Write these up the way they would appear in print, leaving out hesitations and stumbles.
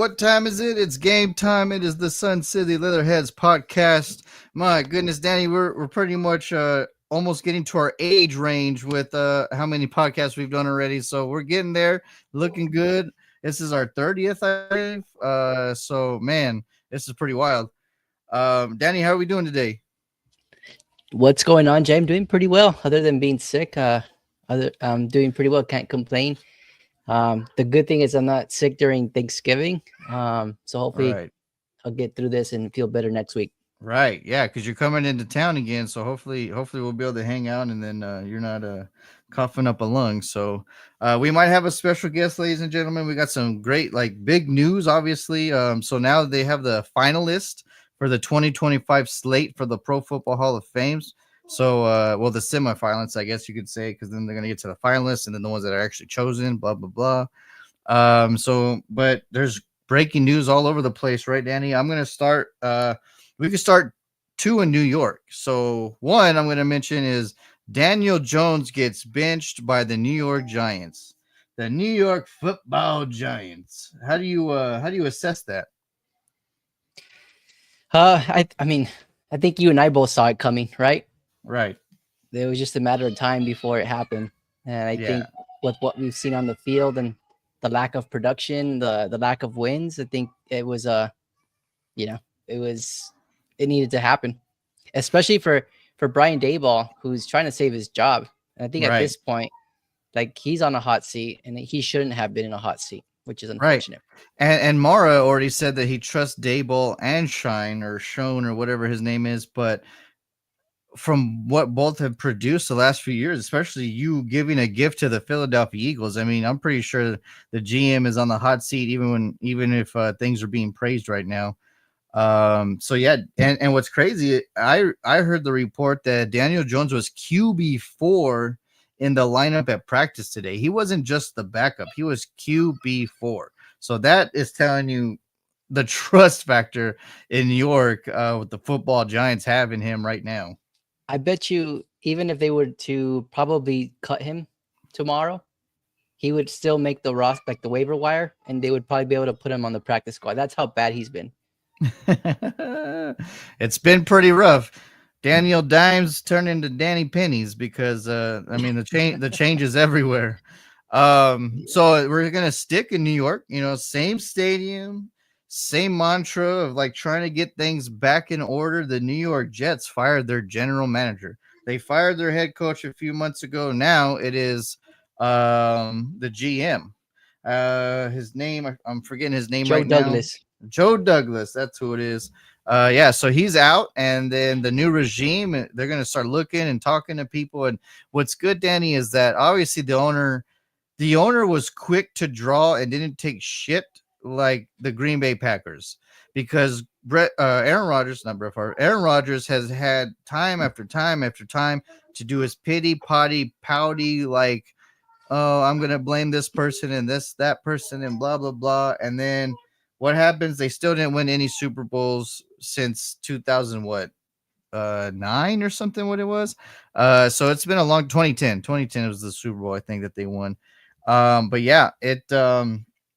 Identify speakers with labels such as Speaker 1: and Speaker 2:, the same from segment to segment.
Speaker 1: What time is it? It's game time. It is the Sun City Leatherheads podcast. My goodness, Danny, we're pretty much almost getting to our age range with how many podcasts we've done already. So we're getting there, looking good. This is our 30th, I believe. So man, this is pretty wild. Danny, how are we doing today?
Speaker 2: What's going on, Jay? I'm doing pretty well, other than being sick. I'm doing pretty well. Can't complain. The good thing is I'm not sick during Thanksgiving. So hopefully
Speaker 1: Right.
Speaker 2: I'll get through this and feel better next week.
Speaker 1: Right. Yeah, because you're coming into town again, so hopefully we'll be able to hang out, and then you're not coughing up a lung. So we might have a special guest, ladies and gentlemen. We got some great big news, obviously. So now they have the finalist for the 2025 slate for the Pro Football Hall of Fames. So well, the semifinalists, I guess you could say, because then they're gonna get to the finalists, and then the ones that are actually chosen. Blah blah blah. But there's breaking news all over the place, right, Danny? I'm gonna start. We can start two in New York. So one I'm going to mention is Daniel Jones gets benched by the New York Giants. The New York Football Giants. How do you assess that?
Speaker 2: I mean, I think you and I both saw it coming, right?
Speaker 1: Right.
Speaker 2: It was just a matter of time before it happened, and I
Speaker 1: Yeah.
Speaker 2: think with what we've seen on the field and the lack of production, the lack of wins, I think it was you know, it was it needed to happen, especially for Brian Dayball, who's trying to save his job. And I think at
Speaker 1: Right.
Speaker 2: this point, like he's on a hot seat, and he shouldn't have been in a hot seat, which is
Speaker 1: Right.
Speaker 2: unfortunate.
Speaker 1: And Mara already said that he trusts Dayball and Shine or Shone or whatever his name is, but from what both have produced the last few years, especially you giving a gift to the Philadelphia Eagles. I mean, I'm pretty sure the GM is on the hot seat even if things are being praised right now. So yeah, and what's crazy, I heard the report that Daniel Jones was QB4 in the lineup at practice today. He wasn't just the backup; he was QB4. So that is telling you the trust factor in New York with the football Giants have in him right now.
Speaker 2: I bet you, even if they were to probably cut him tomorrow, he would still make the like the waiver wire, and they would probably be able to put him on the practice squad. That's how bad he's been.
Speaker 1: It's been pretty rough. Daniel Dimes turned into Danny Pennies because I mean the change is everywhere. So we're gonna stick in New York, same stadium, same mantra of trying to get things back in order. The New York Jets fired their general manager. They fired their head coach a few months ago. Now it is the GM. His name, I'm forgetting his name
Speaker 2: Joe
Speaker 1: right now.
Speaker 2: Douglas.
Speaker 1: Joe Douglas, that's who it is. Yeah, so he's out, and then the new regime, they're going to start looking and talking to people. And what's good, Danny, is that obviously the owner was quick to draw and didn't take shit like the Green Bay Packers, because Aaron Rodgers, not Brett Favre, Aaron Rodgers has had time after time after time to do his pity potty pouty oh, I'm gonna blame this person and that person and blah blah blah. And then what happens? They still didn't win any Super Bowls since 2000 what 9 or something. What it was. So it's been a long 2010. 2010 was the Super Bowl I think that they won. But yeah, it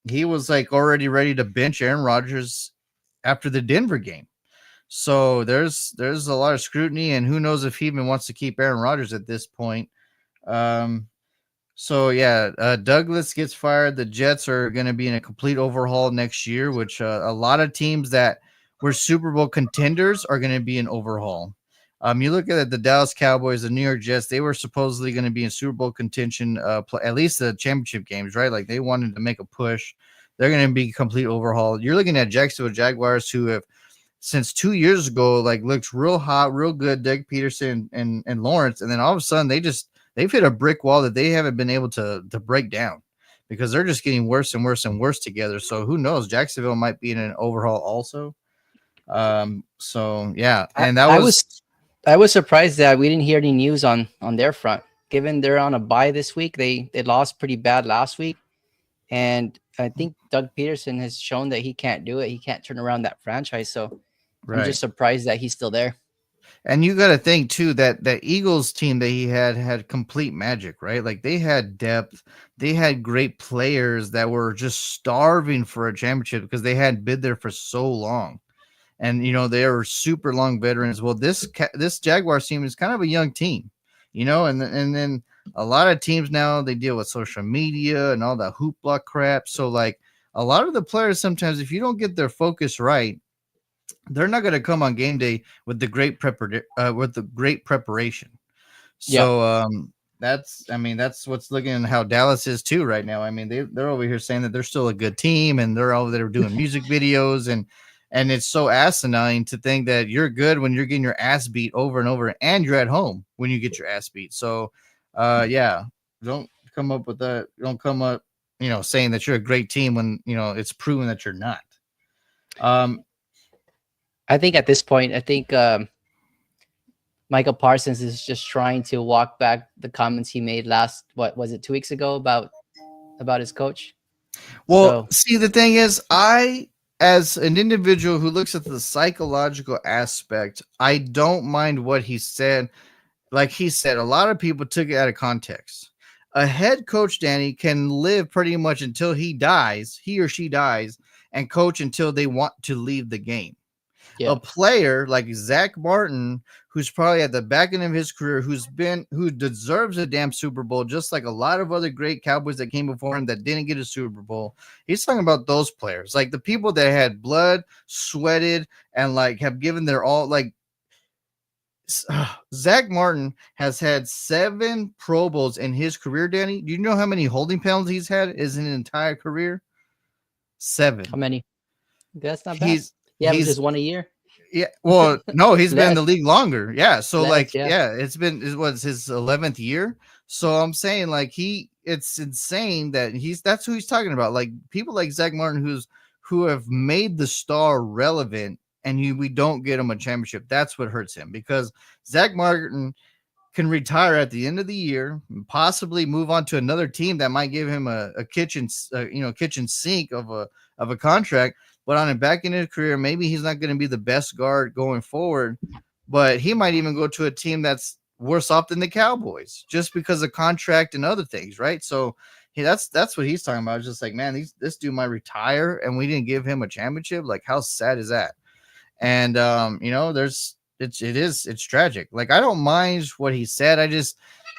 Speaker 1: he was already ready to bench Aaron Rodgers after the Denver game. So there's a lot of scrutiny, and who knows if he even wants to keep Aaron Rodgers at this point. Um, so yeah, Douglas gets fired. The Jets are going to be in a complete overhaul next year, which a lot of teams that were Super Bowl contenders are going to be in overhaul. You look at the Dallas Cowboys, the New York Jets. They were supposedly going to be in Super Bowl contention, at least the championship games, right? Like they wanted to make a push. They're going to be complete overhaul. You're looking at Jacksonville Jaguars, who have since 2 years ago looked real hot, real good. Doug Peterson and Lawrence, and then all of a sudden they've hit a brick wall that they haven't been able to break down, because they're just getting worse and worse and worse together. So who knows? Jacksonville might be in an overhaul also. So yeah,
Speaker 2: I,
Speaker 1: and that
Speaker 2: I
Speaker 1: was
Speaker 2: was I was surprised that we didn't hear any news on their front. Given they're on a bye this week, they lost pretty bad last week, and I think Doug Peterson has shown that he can't do it. He can't turn around that franchise. So I'm
Speaker 1: right.
Speaker 2: just surprised that he's still there.
Speaker 1: And you got to think too that that Eagles team that he had complete magic, right? Like they had depth, they had great players that were just starving for a championship because they hadn't been there for so long, and they were super long veterans. Well, this Jaguars team is kind of a young team, and then a lot of teams now they deal with social media and all that hoopla crap. So like a lot of the players sometimes, if you don't get their focus right, they're not going to come on game day with the great preparation.
Speaker 2: Yeah.
Speaker 1: So that's what's looking at how Dallas is too right now. I mean, they're over here saying that they're still a good team and they're over there doing music videos and it's so asinine to think that you're good when you're getting your ass beat over and over and you're at home when you get your ass beat. So yeah, don't come up with that. Don't come up, saying that you're a great team when it's proven that you're not.
Speaker 2: I think at this point, Michael Parsons is just trying to walk back the comments he made what was it, 2 weeks ago about his coach.
Speaker 1: Well, see, the thing is, as an individual who looks at the psychological aspect, I don't mind what he said. Like he said, a lot of people took it out of context. A head coach, Danny, can live pretty much until he or she dies, and coach until they want to leave the game.
Speaker 2: Yeah.
Speaker 1: A player like Zach Martin, who's probably at the back end of his career, who deserves a damn Super Bowl, just like a lot of other great Cowboys that came before him that didn't get a Super Bowl. He's talking about those players, like the people that had blood, sweated, and like have given their all. Like Zach Martin has had 7 Pro Bowls in his career. Danny, do you know how many holding penalties he's had in his entire career? 7.
Speaker 2: How many? That's not bad. He's just 1 a year.
Speaker 1: Yeah. Well, no, he's been in the league longer. Yeah. So it's been his 11th year. So I'm saying like it's insane that that's who he's talking about. Like people like Zach Martin who have made the star relevant and we don't get him a championship. That's what hurts him because Zach Martin can retire at the end of the year and possibly move on to another team that might give him a kitchen sink of a contract. But on the back end of his career, maybe he's not going to be the best guard going forward, but he might even go to a team that's worse off than the Cowboys just because of contract and other things, right? So that's what he's talking about. It's just like, man, this dude might retire and we didn't give him a championship. Like, how sad is that? And it's tragic. Like, I don't mind what he said.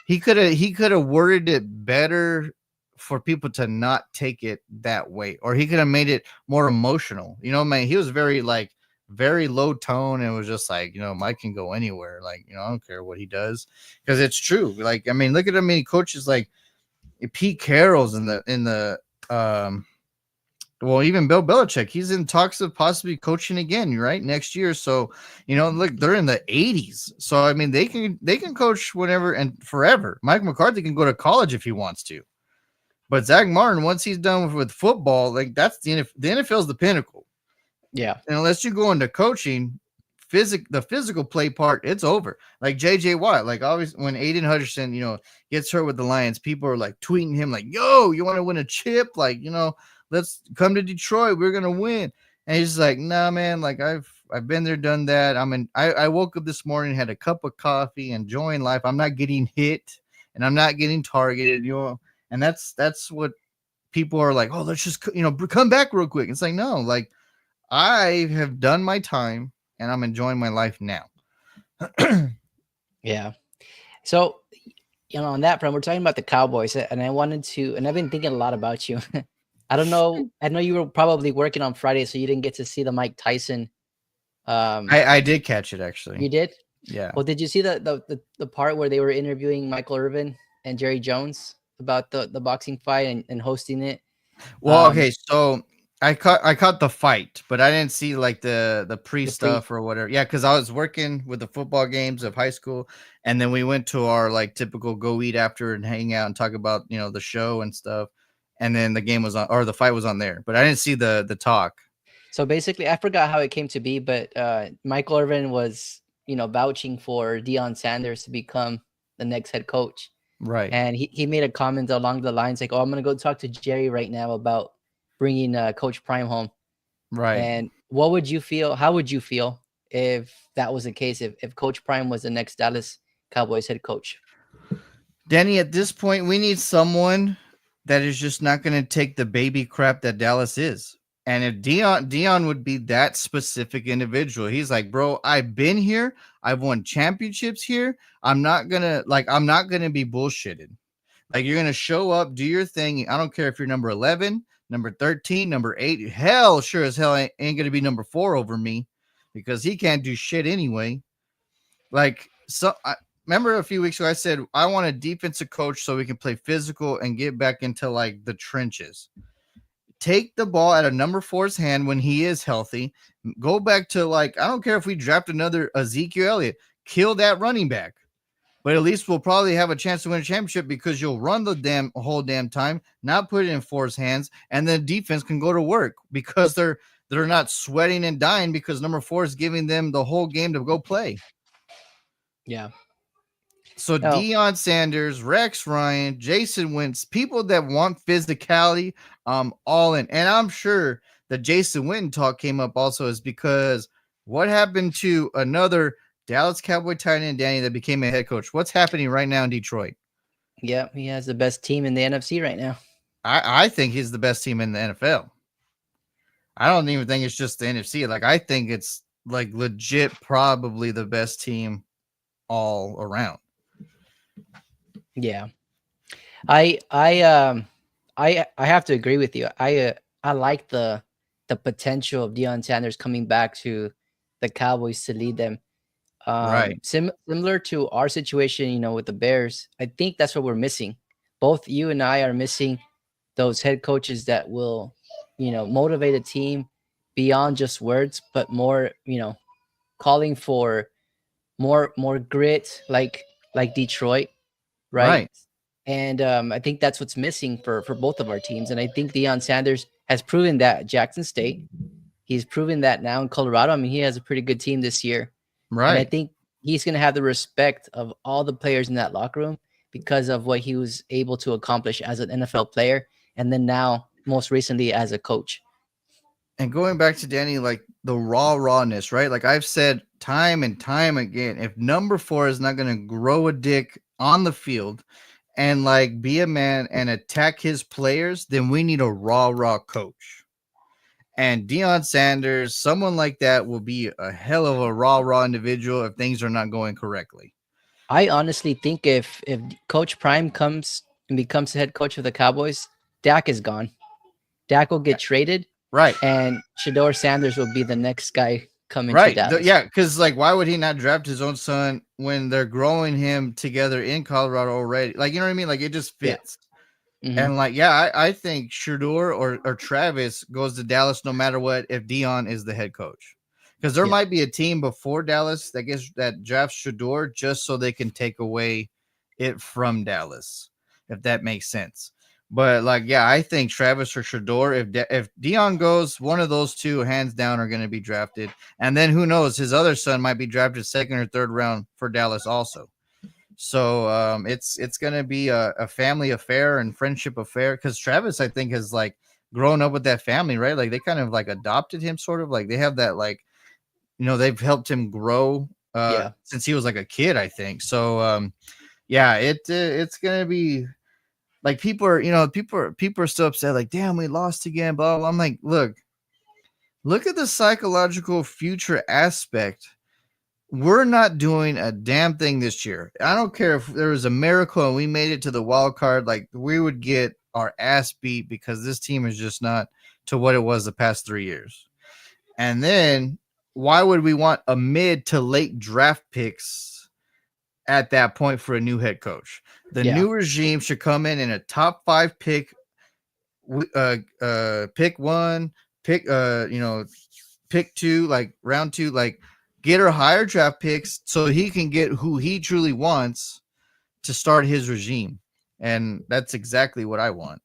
Speaker 1: He could have worded it better for people to not take it that way, or he could have made it more emotional. Man, he was very low tone and was just like, Mike can go anywhere. Like, I don't care what he does because it's true. Like, I mean, look at how many coaches like Pete Carroll's in the well, even Bill Belichick, he's in talks of possibly coaching again, right, next year. So, look, they're in the 80s. So, I mean, they can coach whenever and forever. Mike McCarthy can go to college if he wants to. But Zach Martin, once he's done with football, like that's the NFL is the pinnacle.
Speaker 2: Yeah.
Speaker 1: And unless you go into coaching, the physical play part, it's over. Like JJ Watt, like always when Aiden Hutchinson, gets hurt with the Lions, people are like tweeting him like, "Yo, you want to win a chip? Like, let's come to Detroit. We're gonna win." And he's like, "Nah, man. Like I've been there, done that. I woke up this morning, had a cup of coffee, enjoying life. I'm not getting hit, and I'm not getting targeted. And that's what people are like, oh, let's just, come back real quick. It's like, no, like I have done my time and I'm enjoying my life now.
Speaker 2: Yeah. So, on that front, we're talking about the Cowboys and I've been thinking a lot about you. I don't know. I know you were probably working on Friday, so you didn't get to see the Mike Tyson.
Speaker 1: I did catch it actually.
Speaker 2: You did?
Speaker 1: Yeah.
Speaker 2: Well, did you see the part where they were interviewing Michael Irvin and Jerry Jones about the boxing fight and hosting it?
Speaker 1: Well, okay, so I caught the fight, but I didn't see like the pre stuff or whatever. Yeah, because I was working with the football games of high school, and then we went to our like typical go eat after and hang out and talk about the show and stuff. And then the game was on, or the fight was on there, but I didn't see the talk.
Speaker 2: So basically, I forgot how it came to be, but Michael Irvin was vouching for Deion Sanders to become the next head coach.
Speaker 1: Right.
Speaker 2: And he made a comment along the lines like, "Oh, I'm going to go talk to Jerry right now about bringing Coach Prime home."
Speaker 1: Right.
Speaker 2: And what would you feel? How would you feel if that was the case, if Coach Prime was the next Dallas Cowboys head coach.
Speaker 1: Danny, at this point, we need someone that is just not going to take the baby crap that Dallas is. And if Dion would be that specific individual, he's like, bro, I've been here, I've won championships here. I'm not gonna be bullshitted. Like, you're gonna show up, do your thing. I don't care if you're number 11, number 13, number 8. Hell, sure as hell ain't gonna be number 4 over me, because he can't do shit anyway. Like, so I remember a few weeks ago I said I want a defensive coach so we can play physical and get back into like the trenches. Take the ball out of number 4's hand when he is healthy. Go back to, like, I don't care if we draft another Ezekiel Elliott, kill that running back. But at least we'll probably have a chance to win a championship because you'll run the whole damn time, not put it in 4's hands, and the defense can go to work because they're not sweating and dying because number 4 is giving them the whole game to go play.
Speaker 2: Yeah.
Speaker 1: So Deion Sanders, Rex Ryan, Jason Wentz, people that want physicality, all in. And I'm sure the Jason Witten talk came up also is because what happened to another Dallas Cowboy tight end, Danny, that became a head coach? What's happening right now in Detroit?
Speaker 2: Yeah, he has the best team in the NFC right now.
Speaker 1: I think he's the best team in the NFL. I don't even think it's just the NFC. Like, I think it's like legit probably the best team all around.
Speaker 2: Yeah. I have to agree with you. I like the potential of Deion Sanders coming back to the Cowboys to lead them.
Speaker 1: Right.
Speaker 2: Similar to our situation, you know, with the Bears. I think that's what we're missing. Both you and I are missing those head coaches that will, you know, motivate a team beyond just words, but more, you know, calling for more grit, like Detroit, right? And I think that's what's missing for both of our teams. And I think Deion Sanders has proven that at Jackson State. He's proven that now in Colorado. I mean, he has a pretty good team this year.
Speaker 1: Right.
Speaker 2: And I think he's going to have the respect of all the players in that locker room because of what he was able to accomplish as an NFL player. And then now, most recently, as a coach.
Speaker 1: And going back to Danny, like the rawness, right? Like I've said time and time again, if number 4 is not going to grow a dick on the field and like be a man and attack his players, then we need a raw coach. And Deion Sanders, someone like that, will be a hell of a raw individual if things are not going correctly.
Speaker 2: I honestly think if Coach Prime comes and becomes the head coach of the Cowboys, Dak is gone. Dak will get traded.
Speaker 1: Right.
Speaker 2: And Shedeur Sanders will be the next guy coming to Dallas.
Speaker 1: Yeah, because like, why would he not draft his own son when they're growing him together in Colorado already? Like, you know what I mean? Like, it just fits. Yeah. Mm-hmm. And like, yeah, I think Shedeur or Travis goes to Dallas no matter what if Deion is the head coach. Because there might be a team before Dallas that drafts Shedeur just so they can take away it from Dallas, if that makes sense. But like, yeah, I think Travis or Shedeur, if Deion goes, one of those two hands down are going to be drafted. And then who knows, his other son might be drafted 2nd or 3rd round for Dallas also. So it's going to be a family affair and friendship affair, because Travis, I think, has like grown up with that family, right? Like they kind of like adopted him, sort of like they have that, like, you know, they've helped him grow since he was like a kid, I think. So yeah, it's going to be like, people are still upset, like, damn, we lost again, blah, blah. I'm like, look at the psychological future aspect. We're not doing a damn thing this year. I don't care if there was a miracle and we made it to the wild card, like we would get our ass beat because this team is just not to what it was the past 3 years. And then why would we want a mid to late draft picks at that point for a new head coach? The new regime should come in a top 5 pick, pick 1, pick, pick 2, like round 2, like get her higher draft picks so he can get who he truly wants to start his regime. And that's exactly what I want.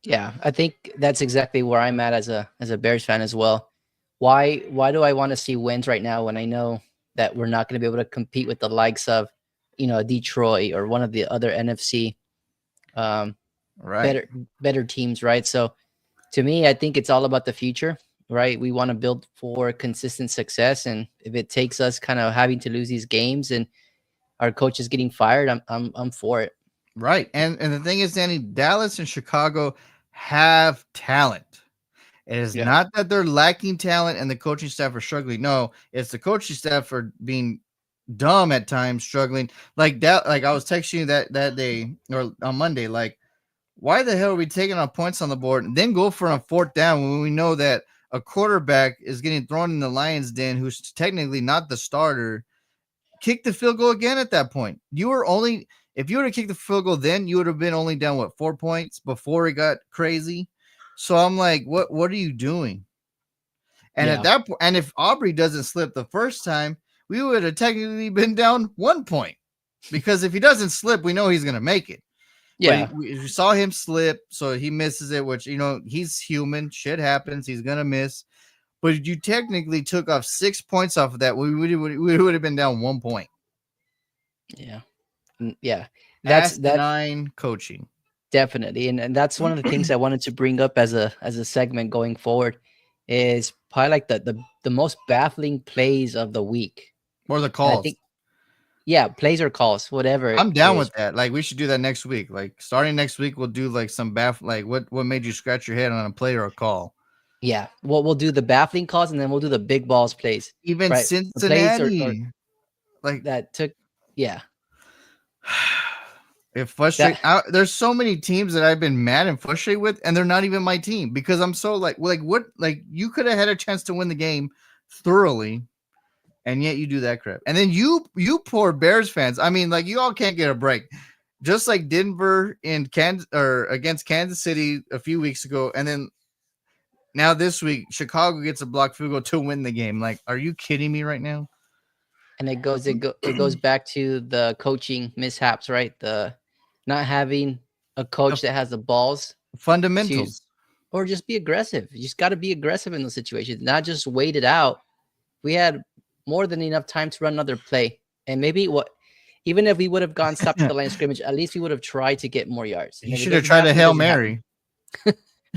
Speaker 2: Yeah, I think that's exactly where I'm at as a Bears fan as well. Why do I want to see wins right now when I know that we're not going to be able to compete with the likes of, you know, Detroit or one of the other NFC better teams, right? So to me, I think it's all about the future. right? We want to build for consistent success, and if it takes us kind of having to lose these games and our coach is getting fired, I'm for it.
Speaker 1: Right. And the thing is, Danny, Dallas and Chicago have talent. It is
Speaker 2: Yeah.
Speaker 1: not that they're lacking talent and the coaching staff are struggling. No, it's the coaching staff are being dumb at times, struggling. Like that, like I was texting you that day or on Monday, like, why the hell are we taking our points on the board and then go for a fourth down when we know that a quarterback is getting thrown in the lion's den who's technically not the starter? Kick the field goal again at that point. You were only, if you would have kicked the field goal then, you would have been only down 4 points before it got crazy. So I'm like, what are you doing? And at
Speaker 2: Yeah.
Speaker 1: that point, and if Aubrey doesn't slip the first time, we would have technically been down 1 point. Because if he doesn't slip, we know he's gonna make it.
Speaker 2: Yeah.
Speaker 1: But we saw him slip, so he misses it, which, he's human. Shit happens. He's going to miss. But you technically took off 6 points off of that. We would have been down 1 point.
Speaker 2: Yeah. Yeah. That's
Speaker 1: Asinine coaching.
Speaker 2: definitely. And that's one of the things I wanted to bring up as a segment going forward is probably like the most baffling plays of the week.
Speaker 1: Or the
Speaker 2: And I
Speaker 1: calls.
Speaker 2: think, yeah, plays or calls, whatever.
Speaker 1: I'm down
Speaker 2: is.
Speaker 1: with that. Like, we should do that next week. Like, starting next week, we'll do like some like what made you scratch your head on a play or a call.
Speaker 2: Yeah. We'll do the baffling calls and then we'll do the big balls plays.
Speaker 1: Even
Speaker 2: right?
Speaker 1: Cincinnati.
Speaker 2: Or
Speaker 1: like
Speaker 2: that took, yeah.
Speaker 1: It frustrates. There's so many teams that I've been mad and frustrated with, and they're not even my team because I'm so like what? Like, you could have had a chance to win the game thoroughly, and yet you do that crap. And then you poor Bears fans. I mean, like, you all can't get a break. Just like Denver in Kansas or against Kansas City a few weeks ago, and then now this week Chicago gets a blocked field goal to win the game. Like, are you kidding me right now?
Speaker 2: And it goes back to the coaching mishaps, right? The not having a coach that has the balls,
Speaker 1: Fundamentals.
Speaker 2: or just be aggressive. You just got to be aggressive in those situations, not just wait it out. We had more than enough time to run another play, and maybe even if we would have gone stopped at the line of scrimmage, at least we would have tried to get more yards.
Speaker 1: You should have tried a Hail Mary.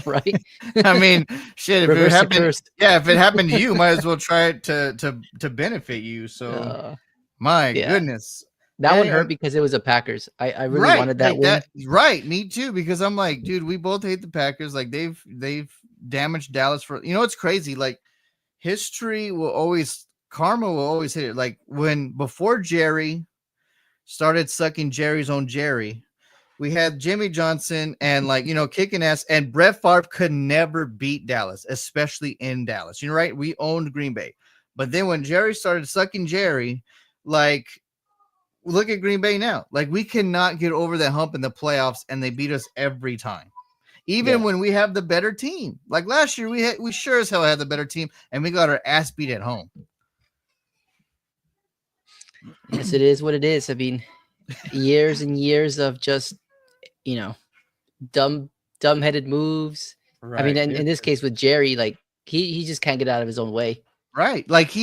Speaker 2: Right?
Speaker 1: I mean, shit. If it happened to you, might as well try it to benefit you. So, my goodness,
Speaker 2: that one hurt because it was a Packers. I really wanted that win.
Speaker 1: Right, me too. Because I'm like, dude, we both hate the Packers. Like, they've damaged Dallas for. It's crazy. Like, karma will always hit it. Like, before Jerry started sucking Jerry's own Jerry, we had Jimmy Johnson and kicking ass, and Brett Favre could never beat Dallas, especially in Dallas. Right? We owned Green Bay. But then when Jerry started sucking Jerry, like, look at Green Bay now. Like, we cannot get over that hump in the playoffs, and they beat us every time. Even when we have the better team. Like last year, we sure as hell had the better team, and we got our ass beat at home.
Speaker 2: Yes, it is what it is. I mean, years and years of just dumb-headed moves. Right. I mean, in this case with Jerry, like he just can't get out of his own way.
Speaker 1: Right. Like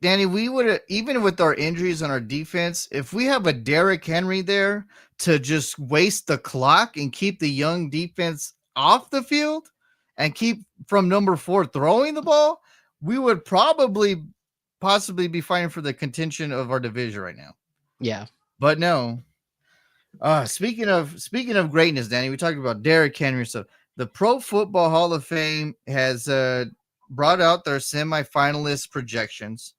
Speaker 1: Danny, we would have, even with our injuries on our defense, if we have a Derrick Henry there to just waste the clock and keep the young defense off the field and keep from number 4 throwing the ball, we would possibly be fighting for the contention of our division right now.
Speaker 2: Yeah.
Speaker 1: But no. Speaking of greatness, Danny, we talked about Derrick Henry. So the Pro Football Hall of Fame has brought out their semifinalist projections,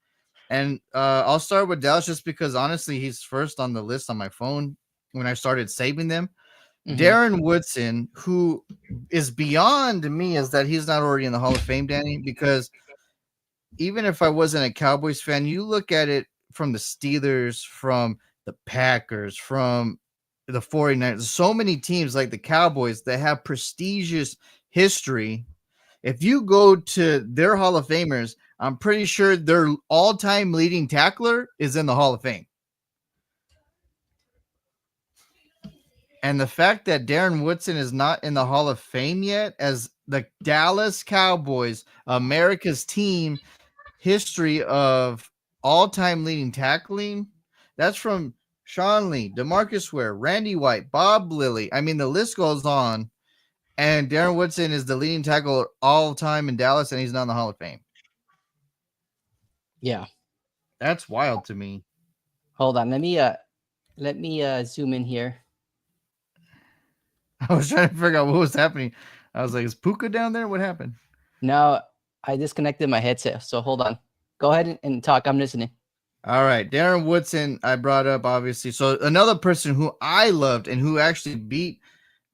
Speaker 1: and I'll start with Dallas just because honestly he's first on the list on my phone when I started saving them. Mm-hmm. Darren Woodson, who is beyond me, is that he's not already in the Hall of Fame, Danny, because even if I wasn't a Cowboys fan, you look at it from the Steelers, from the Packers, from the 49ers, so many teams like the Cowboys that have prestigious history. If you go to their Hall of Famers, I'm pretty sure their all-time leading tackler is in the Hall of Fame. And the fact that Darren Woodson is not in the Hall of Fame yet, as the Dallas Cowboys, America's team, history of all-time leading tackling, that's from Sean Lee, DeMarcus Ware, Randy White, Bob Lilly. I mean, the list goes on. And Darren Woodson is the leading tackle all time in Dallas, and he's not in the Hall of Fame.
Speaker 2: Yeah.
Speaker 1: That's wild to me.
Speaker 2: Hold on. Let me zoom in here.
Speaker 1: I was trying to figure out what was happening. I was like, is Puka down there? What happened?
Speaker 2: No, I disconnected my headset. So hold on. Go ahead and talk. I'm listening.
Speaker 1: All right. Darren Woodson, I brought up, obviously. So another person who I loved and who actually beat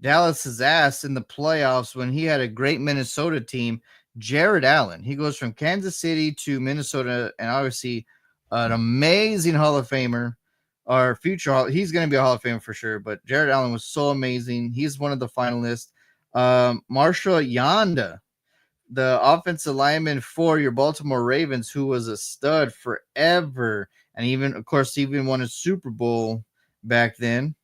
Speaker 1: Dallas's ass in the playoffs when he had a great Minnesota team, Jared Allen. He goes from Kansas City to Minnesota, and obviously an amazing Hall of Famer or future. He's going to be a Hall of Famer for sure, but Jared Allen was so amazing. He's one of the finalists. Marshall Yanda, the offensive lineman for your Baltimore Ravens, who was a stud forever, and even, of course, even won a Super Bowl back then.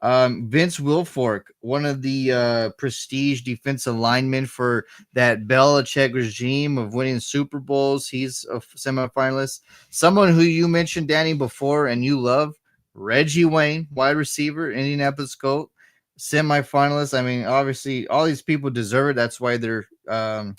Speaker 1: Vince Wilfork, one of the prestige defensive linemen for that Belichick regime of winning Super Bowls. He's a semifinalist. Someone who you mentioned, Danny, before, and you love, Reggie Wayne, wide receiver, Indianapolis Colts, semifinalist. I mean, obviously, all these people deserve it. That's why they're we're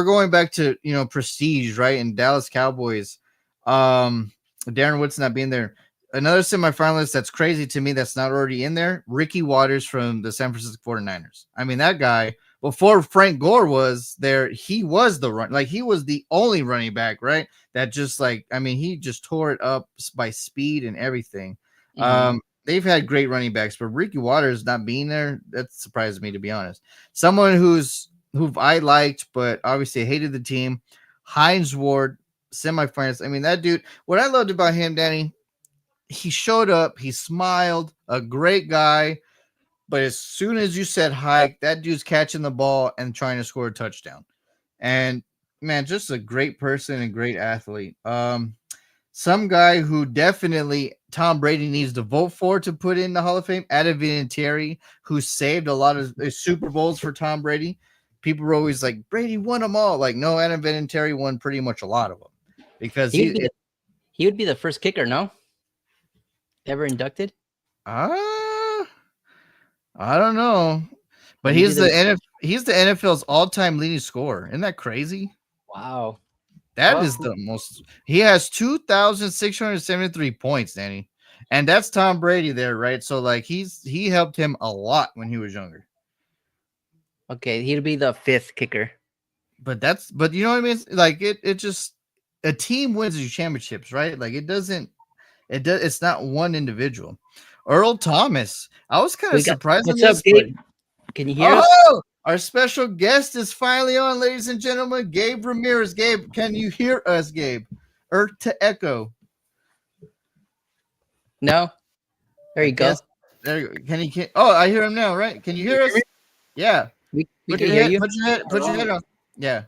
Speaker 1: going back to, prestige, right? And Dallas Cowboys. Darren Woodson not being there. Another semifinalist that's crazy to me that's not already in there, Ricky Watters from the San Francisco 49ers. I mean, that guy, before Frank Gore was there, he was he was the only running back, right? That just he just tore it up by speed and everything.
Speaker 2: Mhm.
Speaker 1: They've had great running backs, but Ricky Watters not being there, that surprised me, to be honest. Someone who I liked, but obviously hated the team, Hines Ward, semifinals. I mean, that dude, what I loved about him, Danny, he showed up, he smiled, a great guy. But as soon as you said hike, that dude's catching the ball and trying to score a touchdown. And man, just a great person and great athlete. Some guy who definitely Tom Brady needs to vote for to put in the Hall of Fame, Adam Vinatieri, who saved a lot of Super Bowls for Tom Brady. People were always like, Brady won them all. Like, no, Adam Vinatieri won pretty much a lot of them because
Speaker 2: He would be the first kicker, no? Ever inducted?
Speaker 1: I don't know, but
Speaker 2: When he
Speaker 1: he's
Speaker 2: did
Speaker 1: he's the NFL's all-time leading scorer. Isn't that crazy?
Speaker 2: Wow.
Speaker 1: That
Speaker 2: Well,
Speaker 1: is the most. He has 2,673 points, Danny, and that's Tom Brady there, right? So he helped him a lot when he was younger.
Speaker 2: okay, he'd be the fifth kicker.
Speaker 1: But you know what I mean? Like it just a team wins you championships, right? Like it's not one individual. Earl Thomas, I was kind of surprised.
Speaker 2: What's up, Gabe? Can you hear us?
Speaker 1: Oh, our special guest is finally on, ladies and gentlemen. Gabe Ramirez. Gabe, can you hear us, Gabe? Or to echo?
Speaker 2: No. There you go.
Speaker 1: There you go. Oh, I hear him now, right? Can you hear us? Yeah.
Speaker 2: We can hear you.
Speaker 1: Put your head on. Yeah.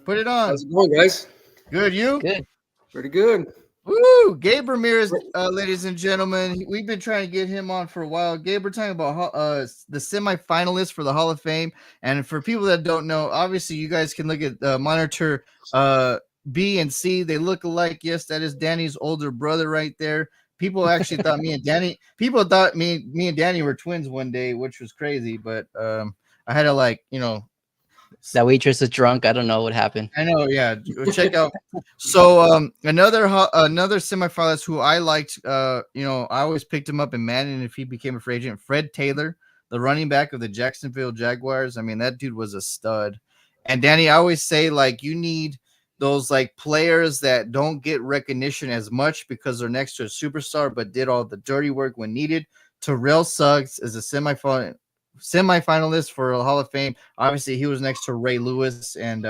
Speaker 1: Put it on.
Speaker 3: How's it going, guys?
Speaker 1: Good, you?
Speaker 2: Good.
Speaker 3: Pretty good.
Speaker 1: Woo! Gabe Ramirez, ladies and gentlemen. We've been trying to get him on for a while. Gabe, we're talking about the semifinalists for the Hall of Fame. And for people that don't know, obviously you guys can look at the monitor B and C. They look alike. Yes, that is Danny's older brother right there. People actually thought me and Danny and Danny were twins one day, which was crazy. But I had to
Speaker 2: that waitress is drunk. I don't know what happened.
Speaker 1: I know, yeah. Check out. So another semifinalist who I liked, I always picked him up in Madden if he became a free agent. Fred Taylor, the running back of the Jacksonville Jaguars. I mean, that dude was a stud. And Danny, I always say you need those players that don't get recognition as much because they're next to a superstar, but did all the dirty work when needed. Terrell Suggs is a semifinalist for a Hall of Fame. Obviously, he was next to Ray Lewis, and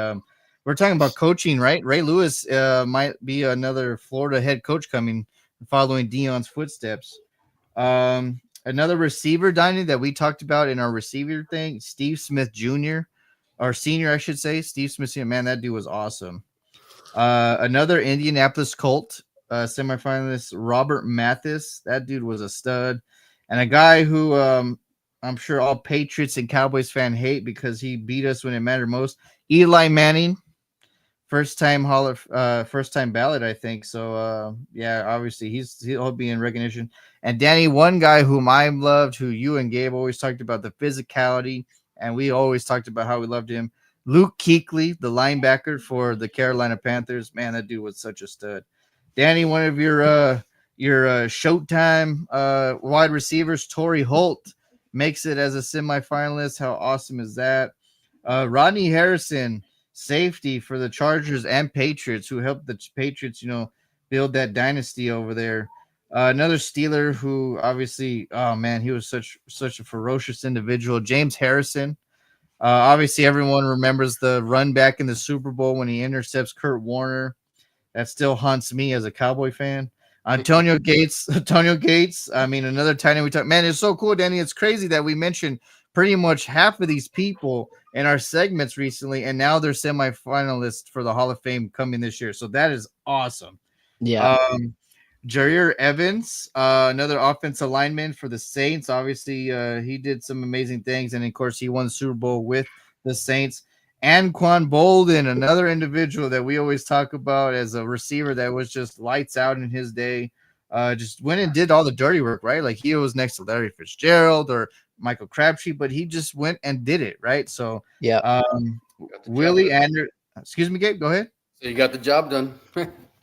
Speaker 1: we're talking about coaching, right? Ray Lewis might be another Florida head coach coming, following Deion's footsteps. Another receiver, Donnie, that we talked about in our receiver thing, Steve Smith Jr., or senior, I should say. Steve Smith Sr., man, that dude was awesome. Another Indianapolis Colt semifinalist, Robert Mathis. That dude was a stud. And a guy who I'm sure all Patriots and Cowboys fan hate because he beat us when it mattered most. Eli Manning first time ballot, I think. So yeah, obviously he'll be in recognition. And Danny, one guy whom I loved, who you and Gabe always talked about the physicality, and we always talked about how we loved him. Luke Kuechly, the linebacker for the Carolina Panthers. Man, that dude was such a stud. Danny, one of your Showtime wide receivers, Torrey Holt, makes it as a semifinalist. How awesome is that? Rodney Harrison, safety for the Chargers and Patriots, who helped the Patriots, build that dynasty over there. Another Steeler who obviously, oh man, he was such a ferocious individual. James Harrison. Obviously, everyone remembers the run back in the Super Bowl when he intercepts Kurt Warner. That still haunts me as a Cowboy fan. Antonio Gates. I mean, another tight end we talk. Man, it's so cool, Danny. It's crazy that we mentioned pretty much half of these people in our segments recently, and now they're semifinalists for the Hall of Fame coming this year. So that is awesome.
Speaker 2: Yeah.
Speaker 1: Jair Evans, another offensive lineman for the Saints. Obviously, he did some amazing things, and of course, he won the Super Bowl with the Saints. Anquan Bolden, another individual that we always talk about as a receiver that was just lights out in his day. Just went and did all the dirty work, right? Like he was next to Larry Fitzgerald or Michael Crabtree, but he just went and did it, right? So,
Speaker 2: Yeah.
Speaker 1: Willie Anderson. Excuse me, Gabe. Go ahead.
Speaker 3: So you got the job done.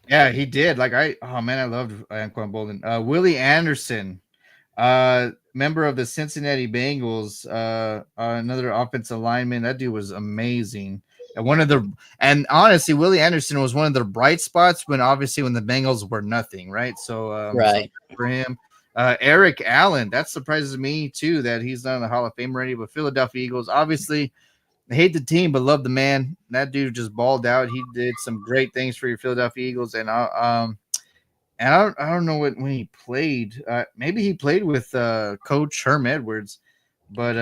Speaker 1: Yeah, he did. Oh man, I loved Anquan Bolden. Willie Anderson, member of the Cincinnati Bengals, another offensive lineman. That dude was amazing. And honestly, Willie Anderson was one of the bright spots when the Bengals were nothing, right? So
Speaker 2: Right.
Speaker 1: for him. Eric Allen, that surprises me too that he's not in the Hall of Fame already. But Philadelphia Eagles, obviously, I hate the team, but love the man. That dude just balled out. He did some great things for your Philadelphia Eagles. And I don't know when he played. Maybe he played with Coach Herm Edwards. But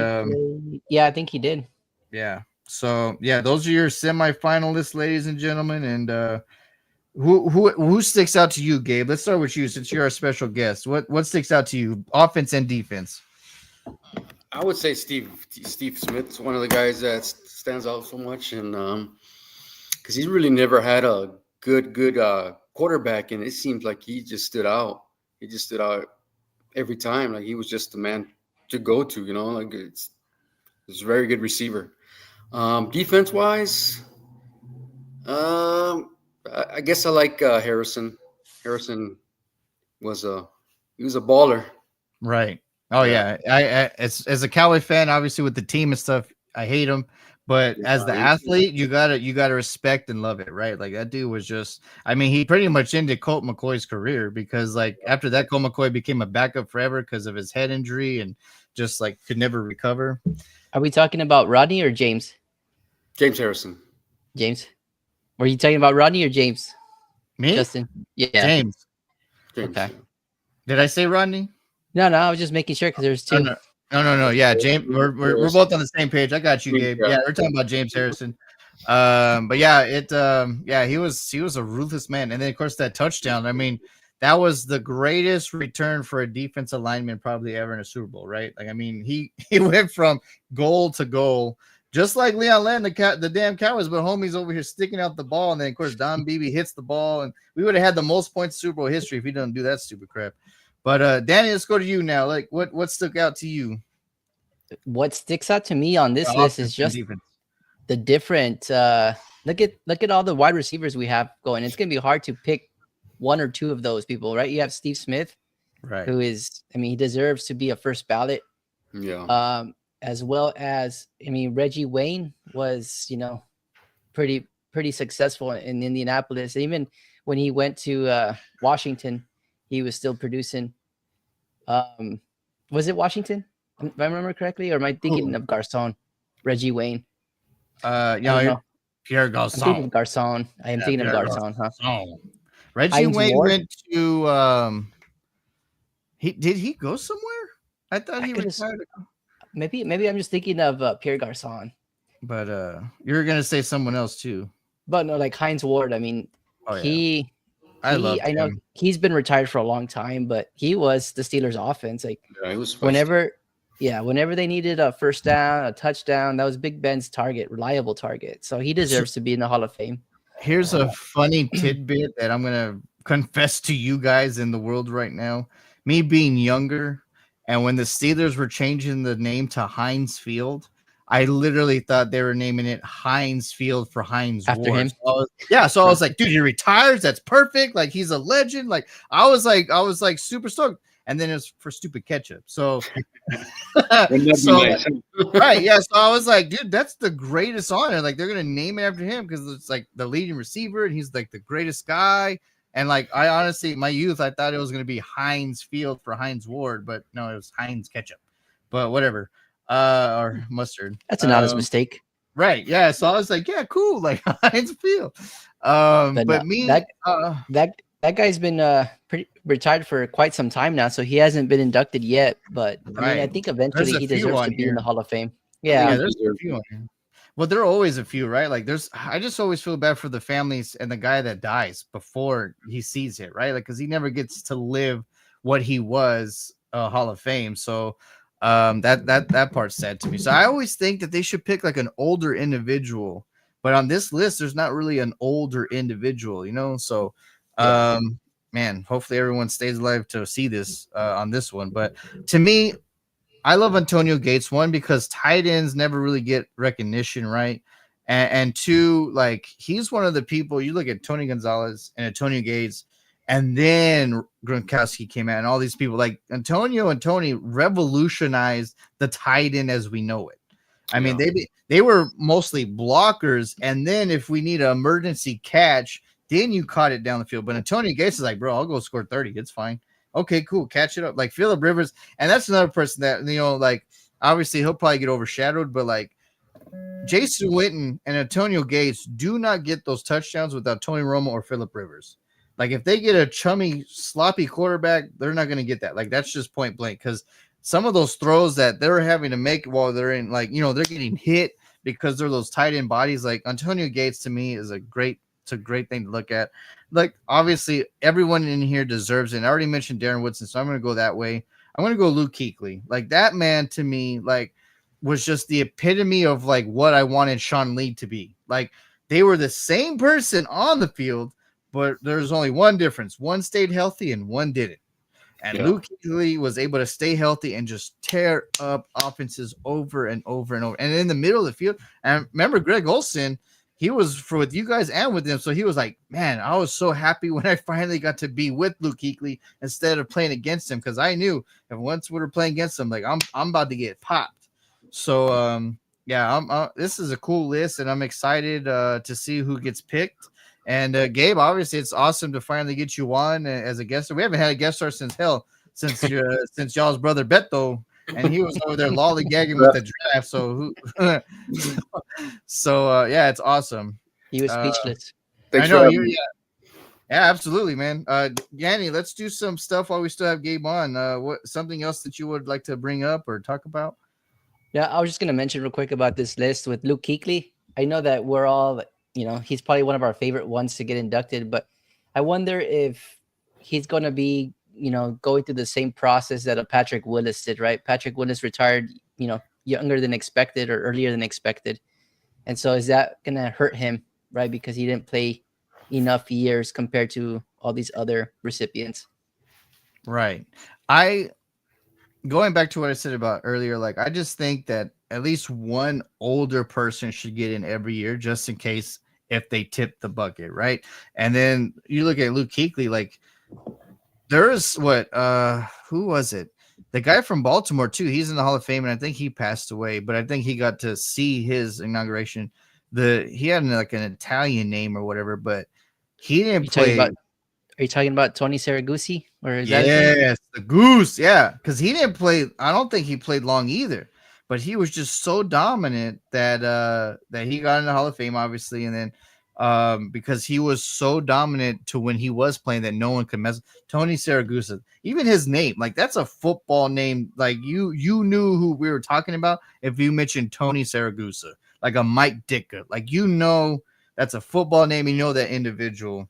Speaker 2: yeah, I think he did.
Speaker 1: Yeah. So yeah, those are your semifinalists, ladies and gentlemen. And who sticks out to you, Gabe? Let's start with you since you're our special guest. What sticks out to you, offense and defense?
Speaker 3: I would say Steve Smith's one of the guys that stands out so much, and because he's really never had a good quarterback, and it seems like he just stood out. He just stood out every time. Like he was just the man to go to. Like it's a very good receiver. Defense wise, I guess I like Harrison. Harrison was a baller.
Speaker 1: Right. Oh yeah. I as a Cowboy fan, obviously with the team and stuff, I hate him. But as the athlete, you gotta respect and love it, right? Like that dude was just. I mean, he pretty much ended Colt McCoy's career because, like, after that, Colt McCoy became a backup forever because of his head injury and just like could never recover.
Speaker 2: Are we talking about Rodney or James?
Speaker 3: James Harrison.
Speaker 2: James. Were you talking about Rodney or James?
Speaker 1: Me,
Speaker 2: Justin. Yeah.
Speaker 1: James.
Speaker 2: Okay.
Speaker 1: Did I say Rodney?
Speaker 2: No, I was just making sure because there's two.
Speaker 1: No. Yeah, James. We're both on the same page. I got you, Gabe. Yeah, we're talking about James Harrison. But yeah, he was a ruthless man. And then of course that touchdown. I mean, that was the greatest return for a defensive lineman probably ever in a Super Bowl, right? Like, I mean, he went from goal to goal, just like Leon Len, the damn Cowboys, but homie's over here sticking out the ball, and then of course Don Beebe hits the ball, and we would have had the most points in Super Bowl history if he didn't do that stupid crap. But Danny, let's go to you now. Like, what stuck out to you?
Speaker 2: What sticks out to me on this list is just the different. Look at all the wide receivers we have going. It's gonna be hard to pick one or two of those people, right? You have Steve Smith,
Speaker 1: right?
Speaker 2: Who is, I mean, he deserves to be a first ballot.
Speaker 3: Yeah.
Speaker 2: As well as, I mean, Reggie Wayne was, pretty successful in Indianapolis. Even when he went to Washington, he was still producing. Was it Washington, if I remember correctly, or am I thinking of Garcon? Reggie Wayne.
Speaker 1: Pierre Garcon.
Speaker 2: I'm thinking of Garcon. I am thinking of Garcon, huh?
Speaker 1: Oh. Reggie Wayne went to did he go somewhere? I thought he retired.
Speaker 2: Maybe I'm just thinking of Pierre Garcon.
Speaker 1: But you were gonna say someone else too.
Speaker 2: But no, like Hines Ward. I mean, I know he's been retired for a long time, but he was the Steelers' offense. Like
Speaker 3: he was
Speaker 2: whenever they needed a first down, a touchdown, that was Big Ben's target, reliable target. So he deserves to be in the Hall of Fame.
Speaker 1: Here's a funny tidbit that I'm gonna confess to you guys in the world right now. Me being younger, and when the Steelers were changing the name to Heinz Field, I literally thought they were naming it Heinz Field for Heinz
Speaker 2: After
Speaker 1: Ward.
Speaker 2: him?
Speaker 1: So I was like, dude, he retires. That's perfect. Like he's a legend. Like I was like super stoked. And then it's for stupid ketchup. So,
Speaker 3: Wouldn't that
Speaker 1: so
Speaker 3: be nice?
Speaker 1: right, yeah. So I was like, dude, that's the greatest honor. Like they're gonna name it after him because it's like the leading receiver, and he's like the greatest guy. And like I honestly, my youth, I thought it was gonna be Heinz Field for Heinz Ward, but no, it was Heinz ketchup. But whatever, or mustard.
Speaker 2: That's an honest mistake.
Speaker 1: Right, yeah. So I was like, yeah, cool, like Heinz Field.
Speaker 2: But
Speaker 1: But
Speaker 2: no,
Speaker 1: me,
Speaker 2: that guy's been pretty retired for quite some time now, so he hasn't been inducted yet. But I mean, I
Speaker 1: Right.
Speaker 2: think eventually
Speaker 1: There's a
Speaker 2: he
Speaker 1: few
Speaker 2: deserves
Speaker 1: on
Speaker 2: to be
Speaker 1: here.
Speaker 2: in the Hall of Fame.
Speaker 1: yeah,
Speaker 2: Yeah,
Speaker 1: there's a few on here. Well, there are always a few, right? Like I just always feel bad for the families and the guy that dies before he sees it, right? Like, because he never gets to live what he was, Hall of Fame. So, that part's sad to me. So I always think that they should pick like an older individual, but on this list, there's not really an older individual, you know. So, man, hopefully everyone stays alive to see this on this one. But to me, I love Antonio Gates, one, because tight ends never really get recognition, right? And two, like he's one of the people you look at Tony Gonzalez and Antonio Gates, and then Gronkowski came out, and all these people like Antonio and Tony revolutionized the tight end as we know it. I mean, they were mostly blockers, and then if we need an emergency catch, then you caught it down the field. But Antonio Gates is like, bro, I'll go score 30. It's fine. Okay, cool. Catch it up. Like Phillip Rivers. And that's another person that, you know, like obviously he'll probably get overshadowed, but like Jason Witten and Antonio Gates do not get those touchdowns without Tony Romo or Phillip Rivers. Like if they get a chummy, sloppy quarterback, they're not going to get that. Like that's just point blank because some of those throws that they're having to make while they're in, like, you know, they're getting hit because they're those tight end bodies. Like Antonio Gates to me is it's a great thing to look at. Like obviously everyone in here deserves it. And I already mentioned Darren Woodson, so I'm going to go that way. I'm going to go Luke Kuechly. Like that man to me, like was just the epitome of like what I wanted Sean Lee to be. Like they were the same person on the field, but there's only one difference. One stayed healthy and one didn't. And Luke Kuechly was able to stay healthy and just tear up offenses over and over and over. And in the middle of the field, and remember Greg Olsen, he was for with you guys and with them. So he was like, man, I was so happy when I finally got to be with Luke Kuechly instead of playing against him, because I knew if once we were playing against him, like I'm about to get popped. So yeah, this is a cool list, and I'm excited to see who gets picked. And Gabe, obviously, it's awesome to finally get you on as a guest star. We haven't had a guest star since y'all's brother Beto, and he was over there lollygagging with the draft. So yeah, it's awesome.
Speaker 2: he was speechless.
Speaker 3: Thanks
Speaker 1: I know
Speaker 3: for
Speaker 1: you. Yeah, absolutely, man. Yanni, let's do some stuff while we still have Gabe on. What something else that you would like to bring up or talk about?
Speaker 2: Yeah, I was just gonna mention real quick about this list with Luke Kuechly. I know that we're all, he's probably one of our favorite ones to get inducted, but I wonder if he's gonna be, going through the same process that a Patrick Willis did, right? Patrick Willis retired, younger than expected or earlier than expected. And so is that gonna hurt him, right? Because he didn't play enough years compared to all these other recipients.
Speaker 1: Right. Going back to what I said about earlier, like I just think that at least one older person should get in every year just in case if they tip the bucket, right? And then you look at Luke Kuechly, like there's who was it? The guy from Baltimore too. He's in the Hall of Fame, and I think he passed away, but I think he got to see his inauguration. He had like an Italian name or whatever, but he didn't play.
Speaker 2: Are you talking about Tony Saragusi? Or is that
Speaker 1: yes, the Goose? Yeah, because he didn't play. I don't think he played long either, but he was just so dominant that that he got in the Hall of Fame, obviously, and then because he was so dominant to when he was playing that no one could mess. Tony Saragusa, even his name, like that's a football name. Like you knew who we were talking about if you mentioned Tony Saragusa, like a Mike Ditka, like that's a football name. You know that individual.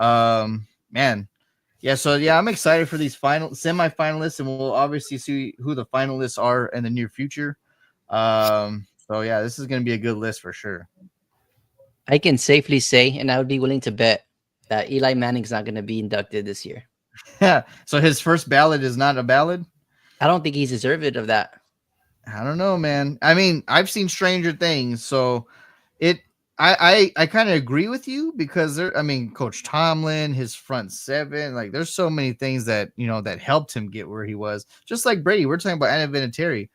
Speaker 1: Man, yeah. So yeah, I'm excited for these semi-finalists, and we'll obviously see who the finalists are in the near future. So yeah, this is going to be a good list for sure.
Speaker 2: I can safely say, and I would be willing to bet that Eli Manning's not going to be inducted this year.
Speaker 1: So his first ballot is not a ballot.
Speaker 2: I don't think he's deserving of that.
Speaker 1: I don't know, man. I mean, I've seen Stranger Things, so it. I kind of agree with you because there. I mean, Coach Tomlin, his front seven, like there's so many things that that helped him get where he was. Just like Brady, we're talking about Anna Vinatieri,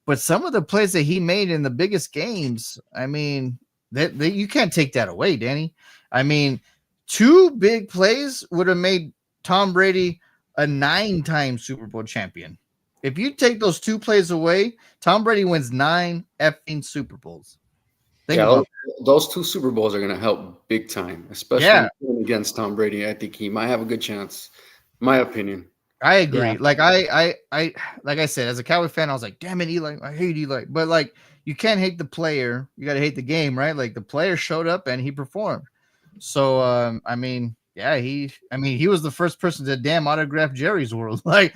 Speaker 1: but some of the plays that he made in the biggest games, I mean, that you can't take that away, Danny. I mean, two big plays would have made Tom Brady a 9-time Super Bowl champion. If you take those two plays away, Tom Brady wins 9 effing Super Bowls. Think about
Speaker 3: those 2 Super Bowls are going to help big time, especially against Tom Brady. I think he might have a good chance. My opinion.
Speaker 1: I agree.
Speaker 2: Yeah.
Speaker 1: Like I like I said, as a Cowboy fan, I was like, damn it, Eli, I hate Eli. But like, you can't hate the player. You got to hate the game, right? Like the player showed up and he performed. So I mean, yeah, he was the first person to damn autograph Jerry's World. Like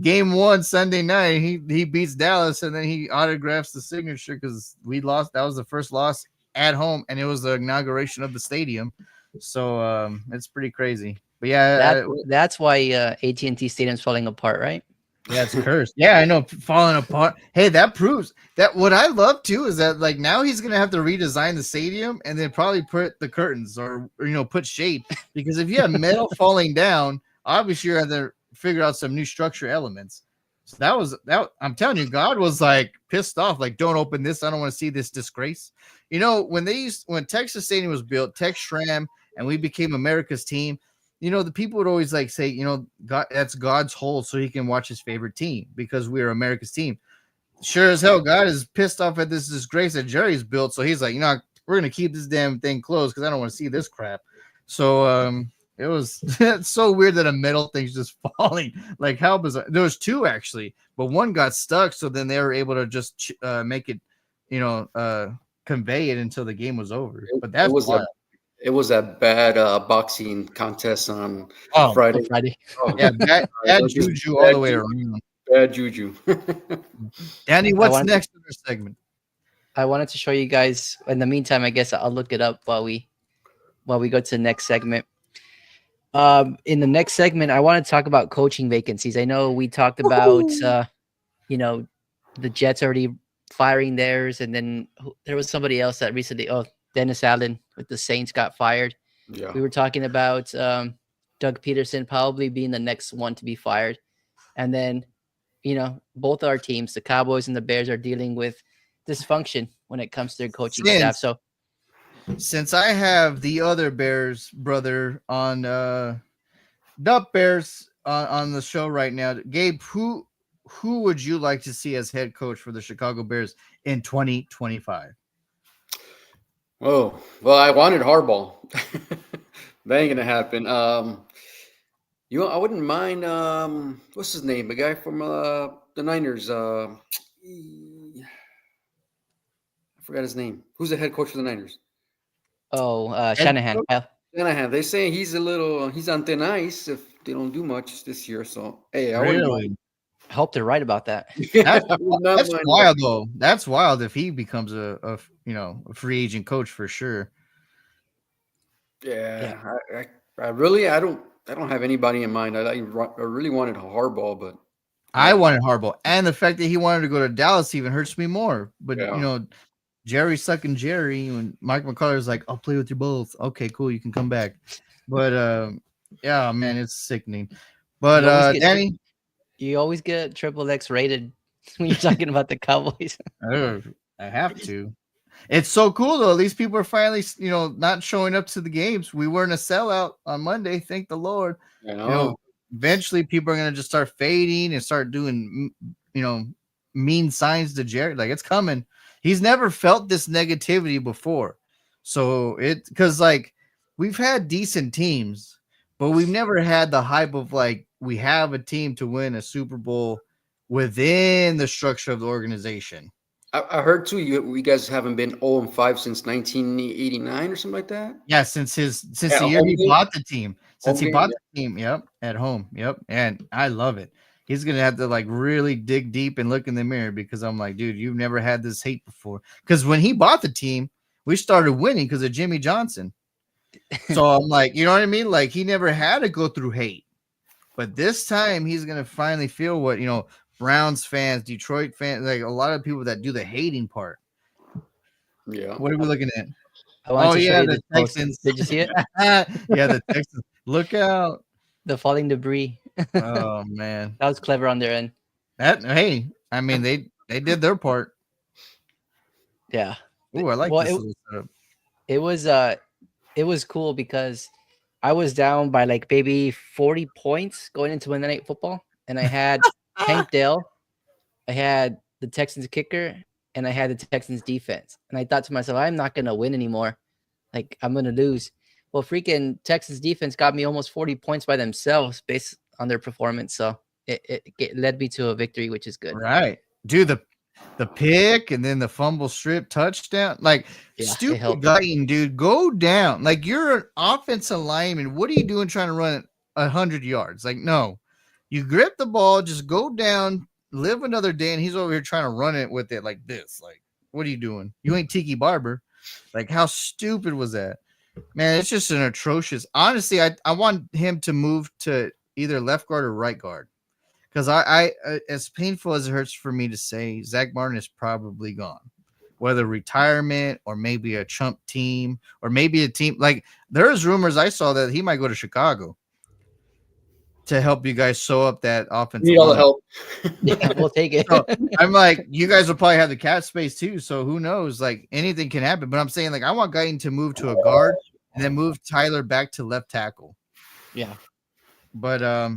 Speaker 1: game 1 Sunday night, he beats Dallas and then he autographs the signature because we lost. That was the first loss at home, and it was the inauguration of the stadium. So it's pretty crazy. But yeah,
Speaker 2: that's why AT&T Stadium's falling apart, right?
Speaker 1: yeah, it's cursed. Yeah, I know, falling apart. Hey, that proves that what I love too is that like now he's gonna have to redesign the stadium and then probably put the curtains or put shade, because if you have metal falling down, obviously you're gonna have to figure out some new structure elements. So that I'm telling you, God was like pissed off, like don't open this. I don't want to see this disgrace. When Texas Stadium was built, Tex Schramm, and we became America's team. The people would always like say, God, that's God's hole so he can watch his favorite team because we're America's team. Sure as hell, God is pissed off at this disgrace that Jerry's built. So he's like, we're going to keep this damn thing closed because I don't want to see this crap. So it was it's so weird that a metal thing's just falling. Like how bizarre. There was 2 actually, but one got stuck. So then they were able to just make it, convey it until the game was over. But that was wild.
Speaker 3: It was a bad boxing contest on
Speaker 2: Friday.
Speaker 3: Oh.
Speaker 1: Yeah, bad juju all the way around.
Speaker 3: Bad juju.
Speaker 1: Danny, what's next in our segment?
Speaker 2: I wanted to show you guys. In the meantime, I guess I'll look it up while we go to the next segment. In the next segment, I want to talk about coaching vacancies. I know we talked about, the Jets already firing theirs, and then there was somebody else that recently. Dennis Allen with the Saints got fired.
Speaker 3: Yeah.
Speaker 2: We were talking about Doug Peterson probably being the next one to be fired. And then, both our teams, the Cowboys and the Bears, are dealing with dysfunction when it comes to their coaching staff. So
Speaker 1: since I have the other Bears brother on Dup Bears on the show right now, Gabe, who would you like to see as head coach for the Chicago Bears in 2025?
Speaker 3: Oh, well, I wanted Harbaugh. That ain't gonna happen. I wouldn't mind. What's his name? The guy from the Niners. I forgot his name. Who's the head coach for the Niners?
Speaker 2: Shanahan.
Speaker 3: Shanahan. They say he's on thin ice if they don't do much this year. So hey, I
Speaker 1: really?
Speaker 2: I hope they're right about that.
Speaker 1: That's wild though. That's wild if he becomes a free agent coach for sure.
Speaker 3: Yeah. I really don't have anybody in mind. I really wanted Harbaugh, but
Speaker 1: I wanted Harbaugh, and the fact that he wanted to go to Dallas even hurts me more. But Jerry sucking Jerry, and Mike McCullough's like, I'll play with you both. Okay, cool, you can come back. But yeah, man, it's sickening. But Danny.
Speaker 2: You always get XXX rated when you're talking about the Cowboys.
Speaker 1: I have to. It's so cool though. At least people are finally, not showing up to the games. We weren't a sellout on Monday, thank the Lord. Eventually people are gonna just start fading and start doing, mean signs to Jerry. Like it's coming. He's never felt this negativity before. So because like we've had decent teams, but we've never had the hype of like we have a team to win a Super Bowl within the structure of the organization.
Speaker 3: I heard too. You guys haven't been 0-5 since 1989 or something like that.
Speaker 1: Yeah, since the year he bought the team. Since he bought the team, yep, at home, yep, and I love it. He's gonna have to like really dig deep and look in the mirror because I'm like, dude, you've never had this hate before. Because when he bought the team, We started winning because of Jimmy Johnson. So I'm like, you know what I mean? Like he never had to go through hate. But this time he's gonna finally feel what Browns fans, Detroit fans, like a lot of people that do the hating part.
Speaker 3: Yeah.
Speaker 1: What are we looking at?
Speaker 2: I wanted to show you
Speaker 1: the
Speaker 2: this post.
Speaker 1: Texans.
Speaker 2: Did you see it?
Speaker 1: Yeah, the Texans. Look out.
Speaker 2: The falling debris.
Speaker 1: Oh man.
Speaker 2: That was clever on their end.
Speaker 1: Hey, I mean they did their part.
Speaker 2: Yeah.
Speaker 1: Oh, I like
Speaker 2: Well,
Speaker 1: this little setup.
Speaker 2: it was cool because I was down by like maybe 40 points going into Monday Night Football, and I had Tank Dell, I had the Texans kicker, and I had the Texans defense. And I thought to myself, I'm not gonna win anymore. Like I'm gonna lose. Well, freaking Texans defense got me almost 40 points by themselves based on their performance. So it led me to a victory, which is good.
Speaker 1: Right. Dude, the pick and then the fumble strip touchdown. Like
Speaker 2: Yeah, it
Speaker 1: stupid
Speaker 2: helped.
Speaker 1: Guyton, dude. Go down. Like you're an offensive lineman. What are you doing trying to run 100 yards? Like, no. You grip the ball, just go down, live another day, and he's over here trying to run it with it like this. Like, what are you doing? You ain't Tiki Barber. Like, how stupid was that? Man, it's just an atrocious. Honestly, I want him to move to either left guard or right guard. Because I as painful as it hurts for me to say, Zach Martin is probably gone. Whether retirement or maybe a chump team or maybe a team. Like, there's rumors I saw that he might go to Chicago to help you guys sew up that offense.
Speaker 3: Need all the help.
Speaker 2: Yeah, we'll take it.
Speaker 1: So, I'm like, you guys will probably have the cap space too. So who knows? Like anything can happen. But I'm saying, like, I want Guyton to move to a guard and then move Tyler back to left tackle.
Speaker 2: Yeah.
Speaker 1: But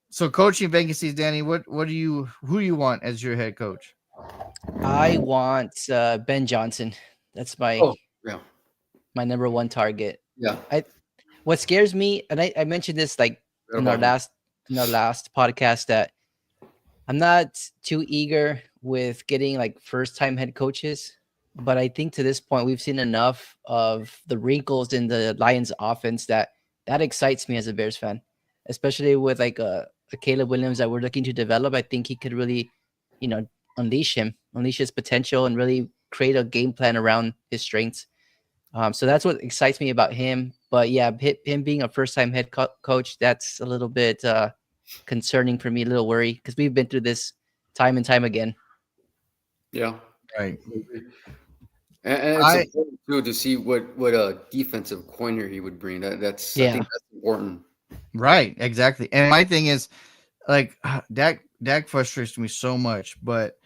Speaker 1: so coaching vacancies, Danny, who do you want as your head coach?
Speaker 2: I want Ben Johnson. That's my
Speaker 3: Yeah.
Speaker 2: my number one target.
Speaker 3: Yeah.
Speaker 2: What scares me, and I mentioned this like in our last podcast, that I'm not too eager with getting like first time head coaches, but I think to this point we've seen enough of the wrinkles in the Lions offense that excites me as a Bears fan, especially with like a Caleb Williams that we're looking to develop. I think he could really, unleash his potential and really create a game plan around his strengths. So that's what excites me about him. But yeah, him being a first-time head coach, that's a little bit concerning for me, a little worry, because we've been through this time and time again.
Speaker 3: Yeah.
Speaker 1: Right.
Speaker 3: And it's important too to see what a defensive coordinator he would bring. I think that's important.
Speaker 1: Right, exactly. And my thing is, like, Dak frustrates me so much, but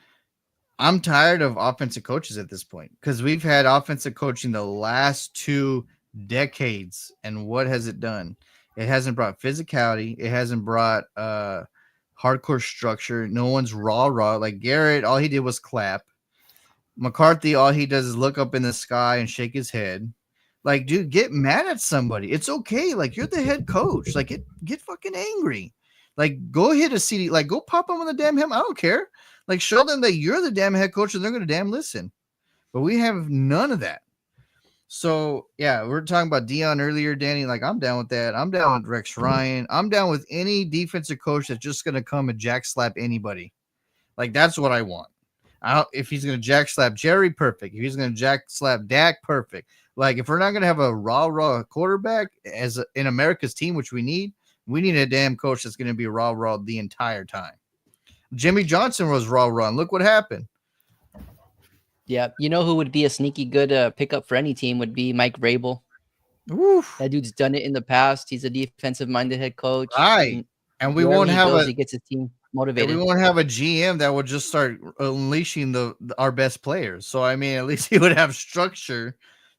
Speaker 1: I'm tired of offensive coaches at this point because we've had offensive coaching the last 2 decades, and what has it done? It hasn't brought physicality. It hasn't brought hardcore structure. No one's raw. Like Garrett, all he did was clap. McCarthy, all he does is look up in the sky and shake his head. Like, dude, get mad at somebody. It's okay. Like, you're the head coach. Like, get fucking angry. Like, go hit a CD. Like, go pop them on the damn helmet. I don't care. Like, show them that you're the damn head coach and they're going to damn listen. But we have none of that. So, yeah, we we're talking about Dion earlier, Danny. Like, I'm down with that. I'm down with Rex Ryan. I'm down with any defensive coach that's just going to come and jack slap anybody. Like, that's what I want. If he's going to jack slap Jerry, perfect. If he's going to jack slap Dak, perfect. Like, if we're not going to have a raw quarterback in America's team, which we need a damn coach that's going to be raw the entire time. Jimmy Johnson was raw. And look what happened.
Speaker 2: Yeah. You know who would be a sneaky good pickup for any team would be Mike Vrabel.
Speaker 1: Oof.
Speaker 2: That dude's done it in the past. He's a defensive-minded head coach.
Speaker 1: Right. And we won't have
Speaker 2: he gets his team motivated.
Speaker 1: We won't have a GM that will just start unleashing our best players. So, I mean, at least he would have structure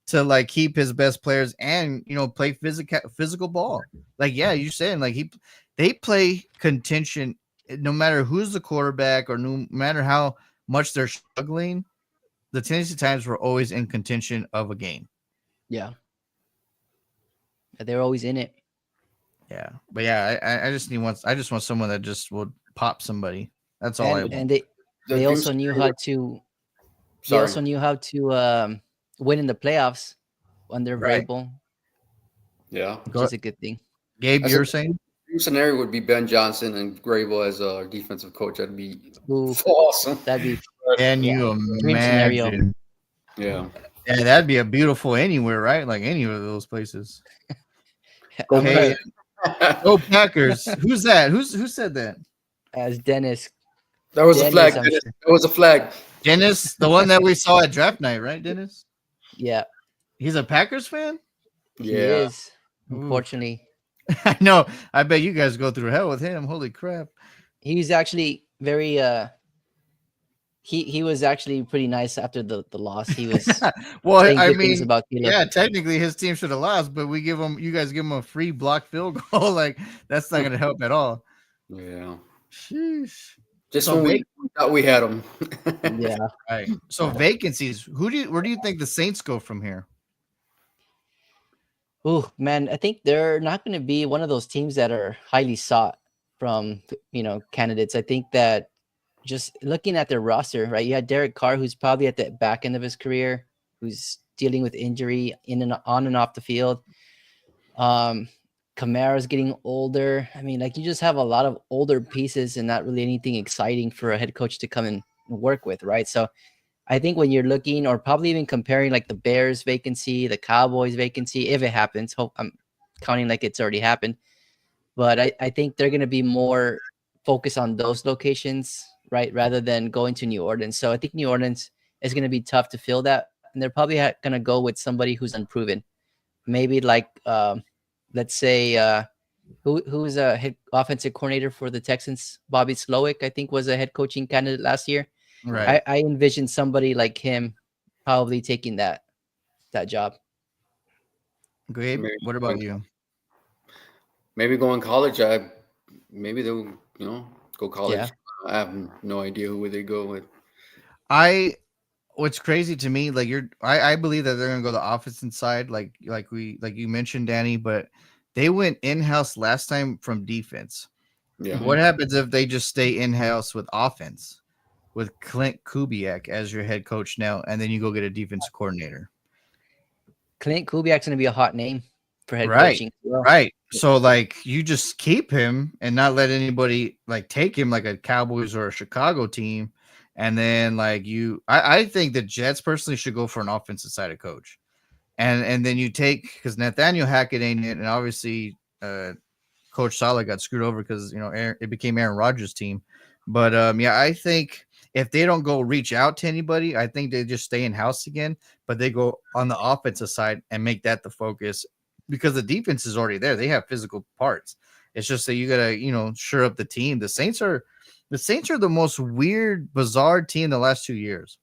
Speaker 1: to like keep his best players and play physical ball. Like, yeah, you're saying like they play contention no matter who's the quarterback or no matter how much they're struggling. The Tennessee Titans were always in contention of a game.
Speaker 2: Yeah, they're always in it.
Speaker 1: Yeah, but yeah, I just want someone that just would pop somebody. That's all I want.
Speaker 2: And they also knew how to. They also knew how to win in the playoffs under Vrabel.
Speaker 3: Yeah,
Speaker 2: which is a good thing.
Speaker 1: Gabe, you're saying?
Speaker 3: Dream scenario would be Ben Johnson and Vrabel as a defensive coach. That'd be awesome.
Speaker 2: That'd be.
Speaker 1: Can you imagine?
Speaker 3: Yeah.
Speaker 1: Yeah, that'd be a beautiful anywhere, right? Like any of those places.
Speaker 3: Go
Speaker 1: Hey,
Speaker 3: Packers.
Speaker 1: go Packers. Who's that? Who said that?
Speaker 2: as Dennis.
Speaker 3: That was a
Speaker 2: Dennis,
Speaker 3: flag.
Speaker 2: I'm
Speaker 3: Dennis.
Speaker 2: sure.
Speaker 3: That was a flag.
Speaker 1: Dennis, the one that we saw at draft night, right, Dennis?
Speaker 2: Yeah,
Speaker 1: He's a Packers fan?
Speaker 2: he
Speaker 3: Yeah.
Speaker 2: is. Unfortunately,
Speaker 1: I know. I bet you guys go through hell with him. Holy crap.
Speaker 2: he's actually very he was actually pretty nice after the loss. He was
Speaker 1: Well,
Speaker 2: saying
Speaker 1: I
Speaker 2: good things
Speaker 1: mean,
Speaker 2: about Caleb.
Speaker 1: yeah, technically his team should have lost, but you guys give him a free block field goal. Like, that's not going to help at all.
Speaker 3: Yeah.
Speaker 1: Sheesh.
Speaker 3: Just
Speaker 1: So
Speaker 3: when we thought we had them.
Speaker 2: Yeah.
Speaker 1: Right. So vacancies. Where do you think the Saints go from here?
Speaker 2: Oh man, I think they're not going to be one of those teams that are highly sought from candidates. I think that just looking at their roster, right? You had Derek Carr, who's probably at the back end of his career, who's dealing with injury on and off the field. Kamara's getting older. I mean, like you just have a lot of older pieces and not really anything exciting for a head coach to come and work with, right? So I think when you're looking or probably even comparing like the Bears vacancy, the Cowboys vacancy, if it happens, I'm counting like it's already happened. But I think they're going to be more focused on those locations, right? Rather than going to New Orleans. So I think New Orleans is going to be tough to fill that. And they're probably going to go with somebody who's unproven. Maybe like, let's say, who's a head offensive coordinator for the Texans? Bobby Slowick, I think, was a head coaching candidate last year.
Speaker 1: Right.
Speaker 2: I envision somebody like him probably taking that job.
Speaker 1: Gabe, what about you?
Speaker 3: Maybe going college. Maybe they'll go college.
Speaker 2: Yeah.
Speaker 3: I have no idea who they go with.
Speaker 1: What's crazy to me, like I believe that they're gonna go the offensive side, like you mentioned, Danny, but they went in-house last time from defense.
Speaker 3: Yeah.
Speaker 1: What happens if they just stay in-house with offense with Clint Kubiak as your head coach now, and then you go get a defensive coordinator?
Speaker 2: Clint Kubiak's going to be a hot name for head
Speaker 1: Right.
Speaker 2: coaching. Well,
Speaker 1: Right. So like you just keep him and not let anybody like take him like a Cowboys or a Chicago team. And then like I think the Jets personally should go for an offensive side of coach. And then you take, because Nathaniel Hackett ain't it, and obviously Coach Saleh got screwed over because it became Aaron Rodgers' team. But yeah, I think if they don't go reach out to anybody, I think they just stay in house again. But they go on the offensive side and make that the focus, because the defense is already there. They have physical parts. It's just that you gotta sure up the team. The Saints are the most weird, bizarre team the last 2 years.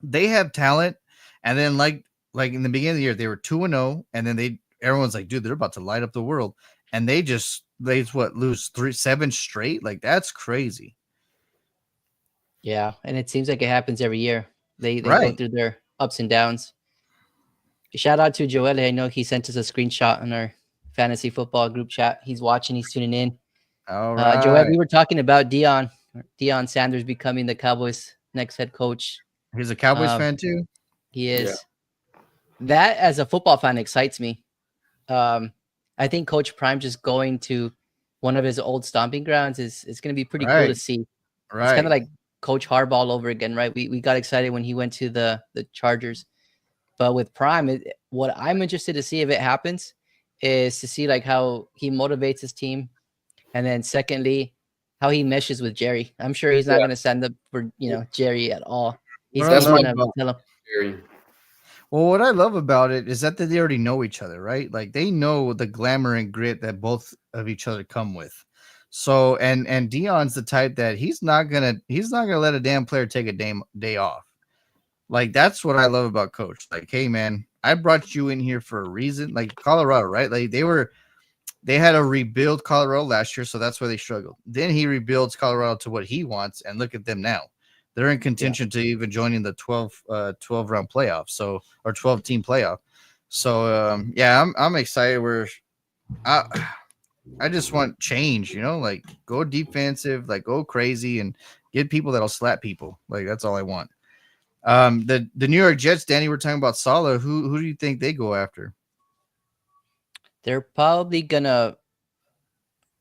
Speaker 1: They have talent, and then like in the beginning of the year, they were 2-0, and then everyone's like, dude, they're about to light up the world, and they lose 7 straight. Like, that's crazy.
Speaker 2: yeah, and it seems like it happens every year. They go
Speaker 1: Right.
Speaker 2: through their ups and downs. Shout out to Joel. I know he sent us a screenshot on our fantasy football group chat. He's watching. He's tuning in.
Speaker 1: All right.
Speaker 2: Joel, we were talking about Deion Sanders becoming the Cowboys' next head coach.
Speaker 1: He's a Cowboys fan too.
Speaker 2: He is. That, as a football fan, excites me. I think Coach Prime just going to one of his old stomping grounds is going to be pretty cool to see.
Speaker 1: Right.
Speaker 2: It's kind of like Coach Harbaugh all over again, right? We got excited when he went to the Chargers. But with Prime, what I'm interested to see if it happens is to see like how he motivates his team. And then secondly, how he meshes with Jerry. I'm sure he's not going to stand up for, Jerry at all. He's
Speaker 1: Well,
Speaker 2: going to tell him.
Speaker 1: Well, what I love about it is that they already know each other, right? Like they know the glamour and grit that both of each other come with. So, and Deion's the type that he's not gonna let a damn player take a day off. Like that's what I love about Coach. Like, hey man, I brought you in here for a reason. Like Colorado, right? Like they had to rebuild Colorado last year, so that's why they struggled. Then he rebuilds Colorado to what he wants, and look at them now. They're in contention to even joining the 12 round playoff, or 12 team playoff. So yeah, I'm excited. I just want change, like go defensive, like go crazy and get people that'll slap people. Like that's all I want. The New York Jets, Danny, we're talking about Saleh. Who do you think they go after?
Speaker 2: They're probably gonna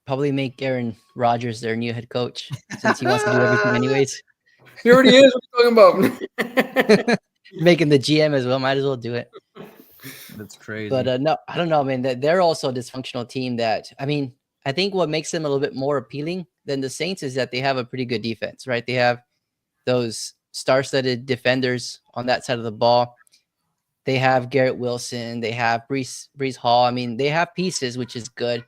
Speaker 2: make Aaron Rodgers their new head coach, since he wants to do everything anyways.
Speaker 3: He already is. What are you talking about?
Speaker 2: Making the GM as well. Might as well do it.
Speaker 1: That's crazy.
Speaker 2: But no, I don't know, man. They're also a dysfunctional team. That I mean, I think what makes them a little bit more appealing than the Saints is that they have a pretty good defense, right? They have those star-studded defenders on that side of the ball. They have Garrett Wilson. They have Brees Hall. I mean, they have pieces, which is good.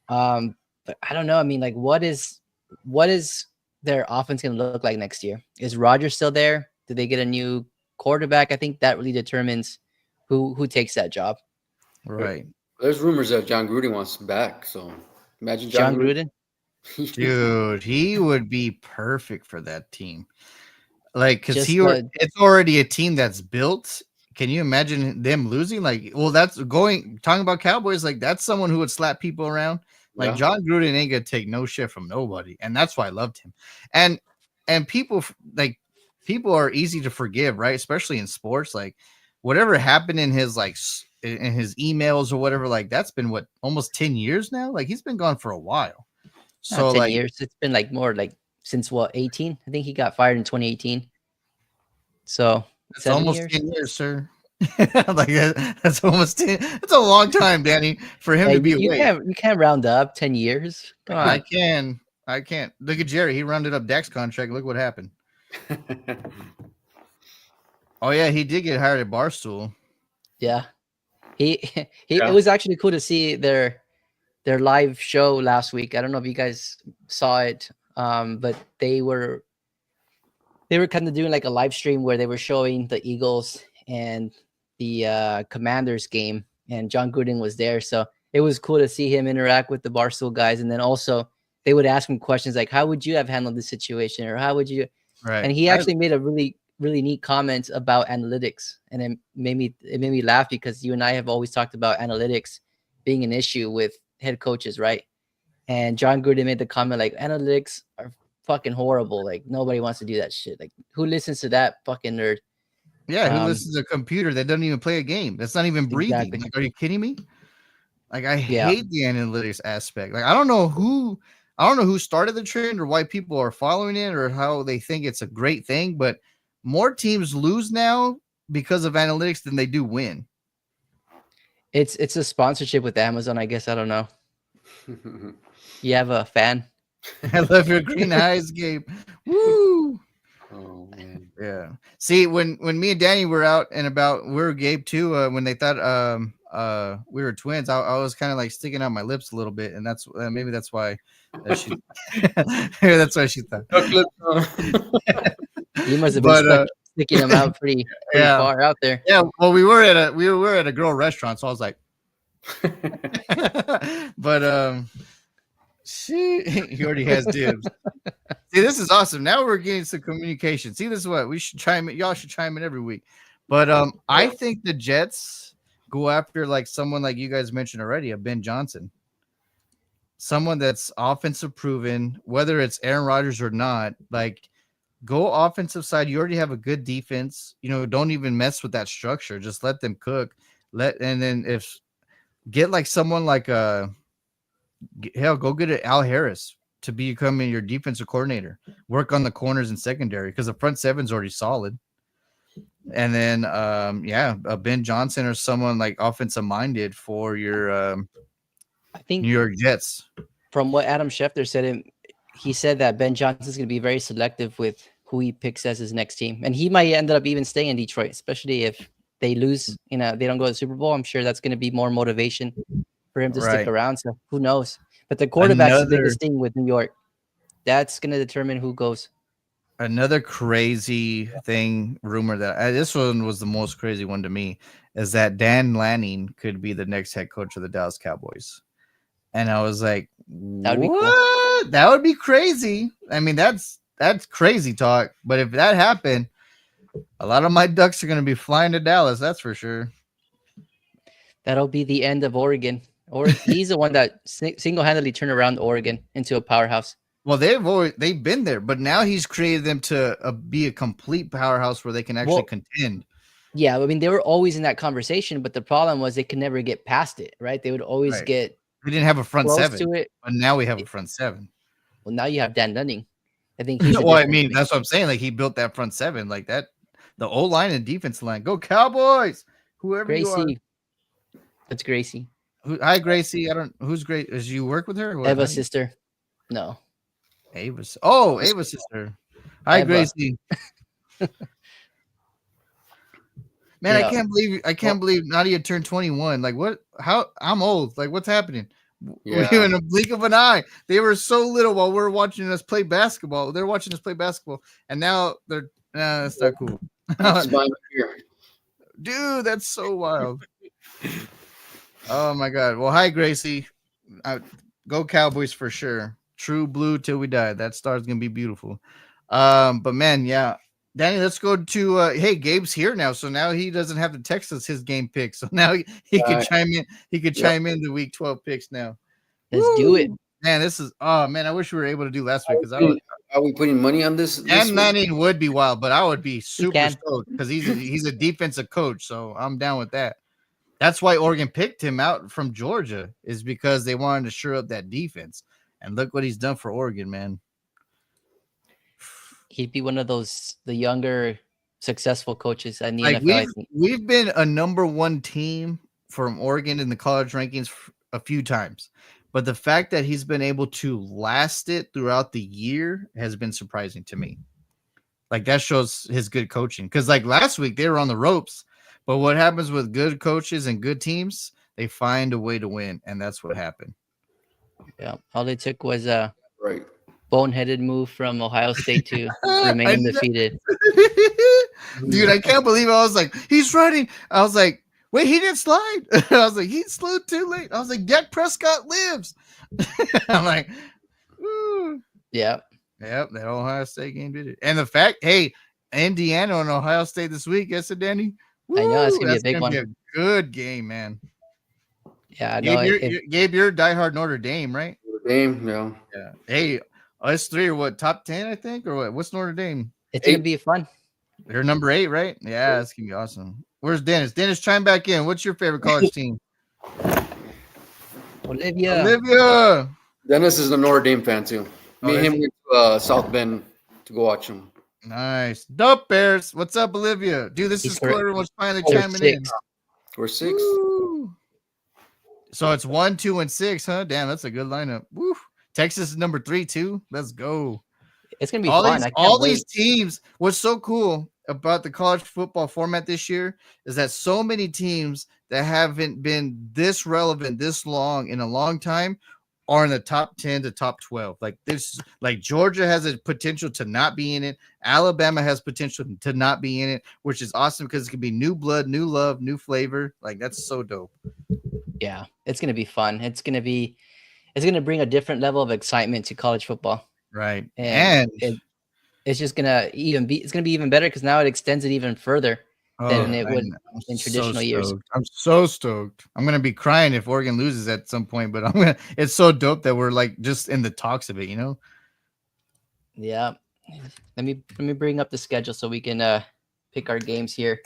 Speaker 2: But I don't know. I mean, like, what is their offense going to look like next year? Is Rodgers still there? Do they get a new quarterback? I think that really determines who takes that job.
Speaker 1: Right.
Speaker 3: There's rumors that John Gruden wants him back. So imagine
Speaker 2: John Gruden.
Speaker 1: Dude, he would be perfect for that team. Like, because
Speaker 2: Just
Speaker 1: it's already a team that's built. Can you imagine them losing? Like, well, talking about Cowboys, like that's someone who would slap people around. Like
Speaker 3: Yeah.
Speaker 1: John Gruden ain't gonna take no shit from nobody, and that's why I loved him. And people are easy to forgive, right? Especially in sports. Like whatever happened in his in his emails or whatever, like that's been almost 10 years now. Like he's been gone for a while. So
Speaker 2: Not 10
Speaker 1: like
Speaker 2: years. It's been like more like since 18? I think he got fired in 2018. So
Speaker 1: it's
Speaker 2: 7
Speaker 1: almost
Speaker 2: years.
Speaker 1: 10 years, sir. Like that's almost 10. That's a long time, Danny, for him
Speaker 2: Hey,
Speaker 1: to be
Speaker 2: you
Speaker 1: away.
Speaker 2: can't round up 10 years. Come on.
Speaker 1: I can't. Look at Jerry. He rounded up Dak's contract. Look what happened. Oh yeah, he did get hired at Barstool.
Speaker 2: Yeah. He
Speaker 3: Yeah.
Speaker 2: It was actually cool to see their live show last week. I don't know if you guys saw it. But they were kind of doing like a live stream where they were showing the Eagles and the Commanders game, and John Gruden was there. So it was cool to see him interact with the Barstool guys. And then also they would ask him questions like, how would you have handled this situation? Or how would you?
Speaker 1: Right.
Speaker 2: And he actually made a really, really neat comment about analytics. And it made me laugh because you and I have always talked about analytics being an issue with head coaches, right? And John Gruden made the comment like, analytics are fucking horrible. Like nobody wants to do that shit. Like who listens to that fucking nerd?
Speaker 1: Yeah, who listens to a computer that doesn't even play a game? That's not even breathing.
Speaker 2: Exactly.
Speaker 1: Like, are you kidding me? Like I
Speaker 2: Yeah.
Speaker 1: hate the analytics aspect. Like I don't know who started the trend or why people are following it or how they think it's a great thing, but more teams lose now because of analytics than they do win.
Speaker 2: It's a sponsorship with Amazon, I guess. I don't know. You have a fan?
Speaker 1: I love your green eyes, Gabe. Woo!
Speaker 3: Oh man.
Speaker 1: Yeah. See, when me and Danny were out and about, we were Gabe too. When they thought we were twins, I was kind of like sticking out my lips a little bit, and that's maybe that's why she that's why she thought.
Speaker 2: You must have been sticking them out pretty
Speaker 1: yeah.
Speaker 2: far out there.
Speaker 1: Yeah. Well, we were at a girl restaurant, so I was like, but he already has dibs. See, this is awesome. Now we're getting some communication. See, this is what we should chime in. Y'all should chime in every week. But I think the Jets go after like someone like you guys mentioned already, a Ben Johnson. Someone that's offensive proven, whether it's Aaron Rodgers or not, like go offensive side. You already have a good defense. You know, don't even mess with that structure. Just let them cook. And then get like someone like go get Al Harris to becoming your defensive coordinator. Work on the corners and secondary because the front seven's already solid. And then Ben Johnson or someone like offensive minded for your
Speaker 2: I think
Speaker 1: New York Jets.
Speaker 2: From what Adam Schefter said, he said that Ben Johnson's going to be very selective with who he picks as his next team, and he might end up even staying in Detroit, especially if they lose. They don't go to the Super Bowl. I'm sure that's going to be more motivation for him to stick around. So who knows? But the quarterback's the biggest thing with New York. That's going to determine who goes.
Speaker 1: Another crazy rumor that this one was the most crazy one to me is that Dan Lanning could be the next head coach of the Dallas Cowboys. And I was like,
Speaker 2: that would
Speaker 1: what?
Speaker 2: Be cool.
Speaker 1: That would be crazy. I mean, that's crazy talk. But if that happened, a lot of my Ducks are going to be flying to Dallas. That's for sure.
Speaker 2: That'll be the end of Oregon. Or he's the one that single-handedly turned around Oregon into a powerhouse.
Speaker 1: Well, they've been there, but now he's created them to be a complete powerhouse where they can actually contend.
Speaker 2: Yeah, I mean, they were always in that conversation, but the problem was they could never get past it, right? They would always get.
Speaker 1: We didn't have a front seven
Speaker 2: to it,
Speaker 1: but now we have a front seven.
Speaker 2: Well, now you have Dan Dunning. I think.
Speaker 1: Well, I mean, that's what I'm saying. Like he built that front seven, like that. the O line and defense line. Go Cowboys! Whoever you are.
Speaker 2: Gracie. That's Gracie.
Speaker 1: Hi Gracie. I don't. Who's great? Is you work with her? Or what?
Speaker 2: Eva's sister. No.
Speaker 1: Ava's. Oh, Ava's sister. Hi
Speaker 2: Eva.
Speaker 1: Gracie. Man,
Speaker 2: Yeah.
Speaker 1: I can't believe Nadia turned 21. Like what? How? I'm old. Like what's happening?
Speaker 3: Yeah.
Speaker 1: In a blink of an eye. They were so little while we were watching us play basketball. They're watching us play basketball, and now they're. Nah, that's not cool.
Speaker 3: It's mine here.
Speaker 1: Dude, that's so wild. Oh my god. Well, hi Gracie. Go Cowboys for sure. True blue till we die. That star's gonna be beautiful. But man, yeah. Danny, let's go to hey, Gabe's here now, so now he doesn't have to text us his game picks. So now he can chime in. He could chime in the week 12 picks now.
Speaker 2: Let's do it.
Speaker 1: Man, this is I wish we were able to do last week because
Speaker 3: Are we putting money on this?
Speaker 1: Dan Manning would be wild, but I would be super
Speaker 2: can.
Speaker 1: stoked because he's a defensive coach, so I'm down with that. That's why Oregon picked him out from Georgia, is because they wanted to shore up that defense. And look what he's done for Oregon, man.
Speaker 2: He'd be one of the younger successful coaches in the
Speaker 1: Like
Speaker 2: NFL. I think.
Speaker 1: we've been a number one team from Oregon in the college rankings a few times, but the fact that he's been able to last it throughout the year has been surprising to me. Like that shows his good coaching. Because like last week they were on the ropes, but what happens with good coaches and good teams? They find a way to win, and that's what happened.
Speaker 2: Yeah, all it took was a
Speaker 3: Right.
Speaker 2: boneheaded move from Ohio State to remain undefeated.
Speaker 1: Dude, I can't believe I was like, he's running. I was like, wait, he didn't slide. I was like, he slowed too late. I was like, Dak Prescott lives. I'm like, ooh.
Speaker 2: Yeah.
Speaker 1: Yep, that Ohio State game did it. And the fact, hey, Indiana and Ohio State this week, yes, Danny?
Speaker 2: I know, it's
Speaker 1: Woo,
Speaker 2: gonna be a big one.
Speaker 1: a good game, man.
Speaker 2: Yeah, I know.
Speaker 1: Gabe, you're diehard Notre Dame, right?
Speaker 3: Notre Dame, yeah.
Speaker 1: Yeah. Hey, us three are what, top 10, I think, or what? What's Notre Dame?
Speaker 2: It's gonna be fun.
Speaker 1: They're number 8, right? Yeah, that's gonna be awesome. Where's Dennis? Dennis, chime back in. What's your favorite college team? Olivia.
Speaker 3: Dennis is a Notre Dame fan too. Me and
Speaker 1: is
Speaker 3: him went to South Bend to go watch him.
Speaker 1: Nice. Dope Bears. What's up, Olivia? Dude, this
Speaker 2: He's
Speaker 1: is cool. Everyone's finally
Speaker 2: we're
Speaker 1: chiming in.
Speaker 2: 6.
Speaker 3: We're 6.
Speaker 1: Woo. So it's 1, 2, and 6, huh? Damn, that's a good lineup. Woo. Texas is number 3 too. Let's go.
Speaker 2: It's gonna be fun.
Speaker 1: These teams. What's so cool about the college football format this year is that so many teams that haven't been this relevant this long in a long time are in the top 10 to top 12. Like this, like Georgia has a potential to not be in it. Alabama has potential to not be in it, which is awesome because it can be new blood, new love, new flavor. Like that's so dope.
Speaker 2: Yeah, it's gonna be fun. It's gonna bring a different level of excitement to college football.
Speaker 1: Right.
Speaker 2: And it's just gonna be even better because now it extends it even further than it would in traditional years.
Speaker 1: I'm so stoked. I'm gonna be crying if Oregon loses at some point, but it's so dope that we're like just in the talks of it, you know?
Speaker 2: Yeah. Let me bring up the schedule so we can pick our games here.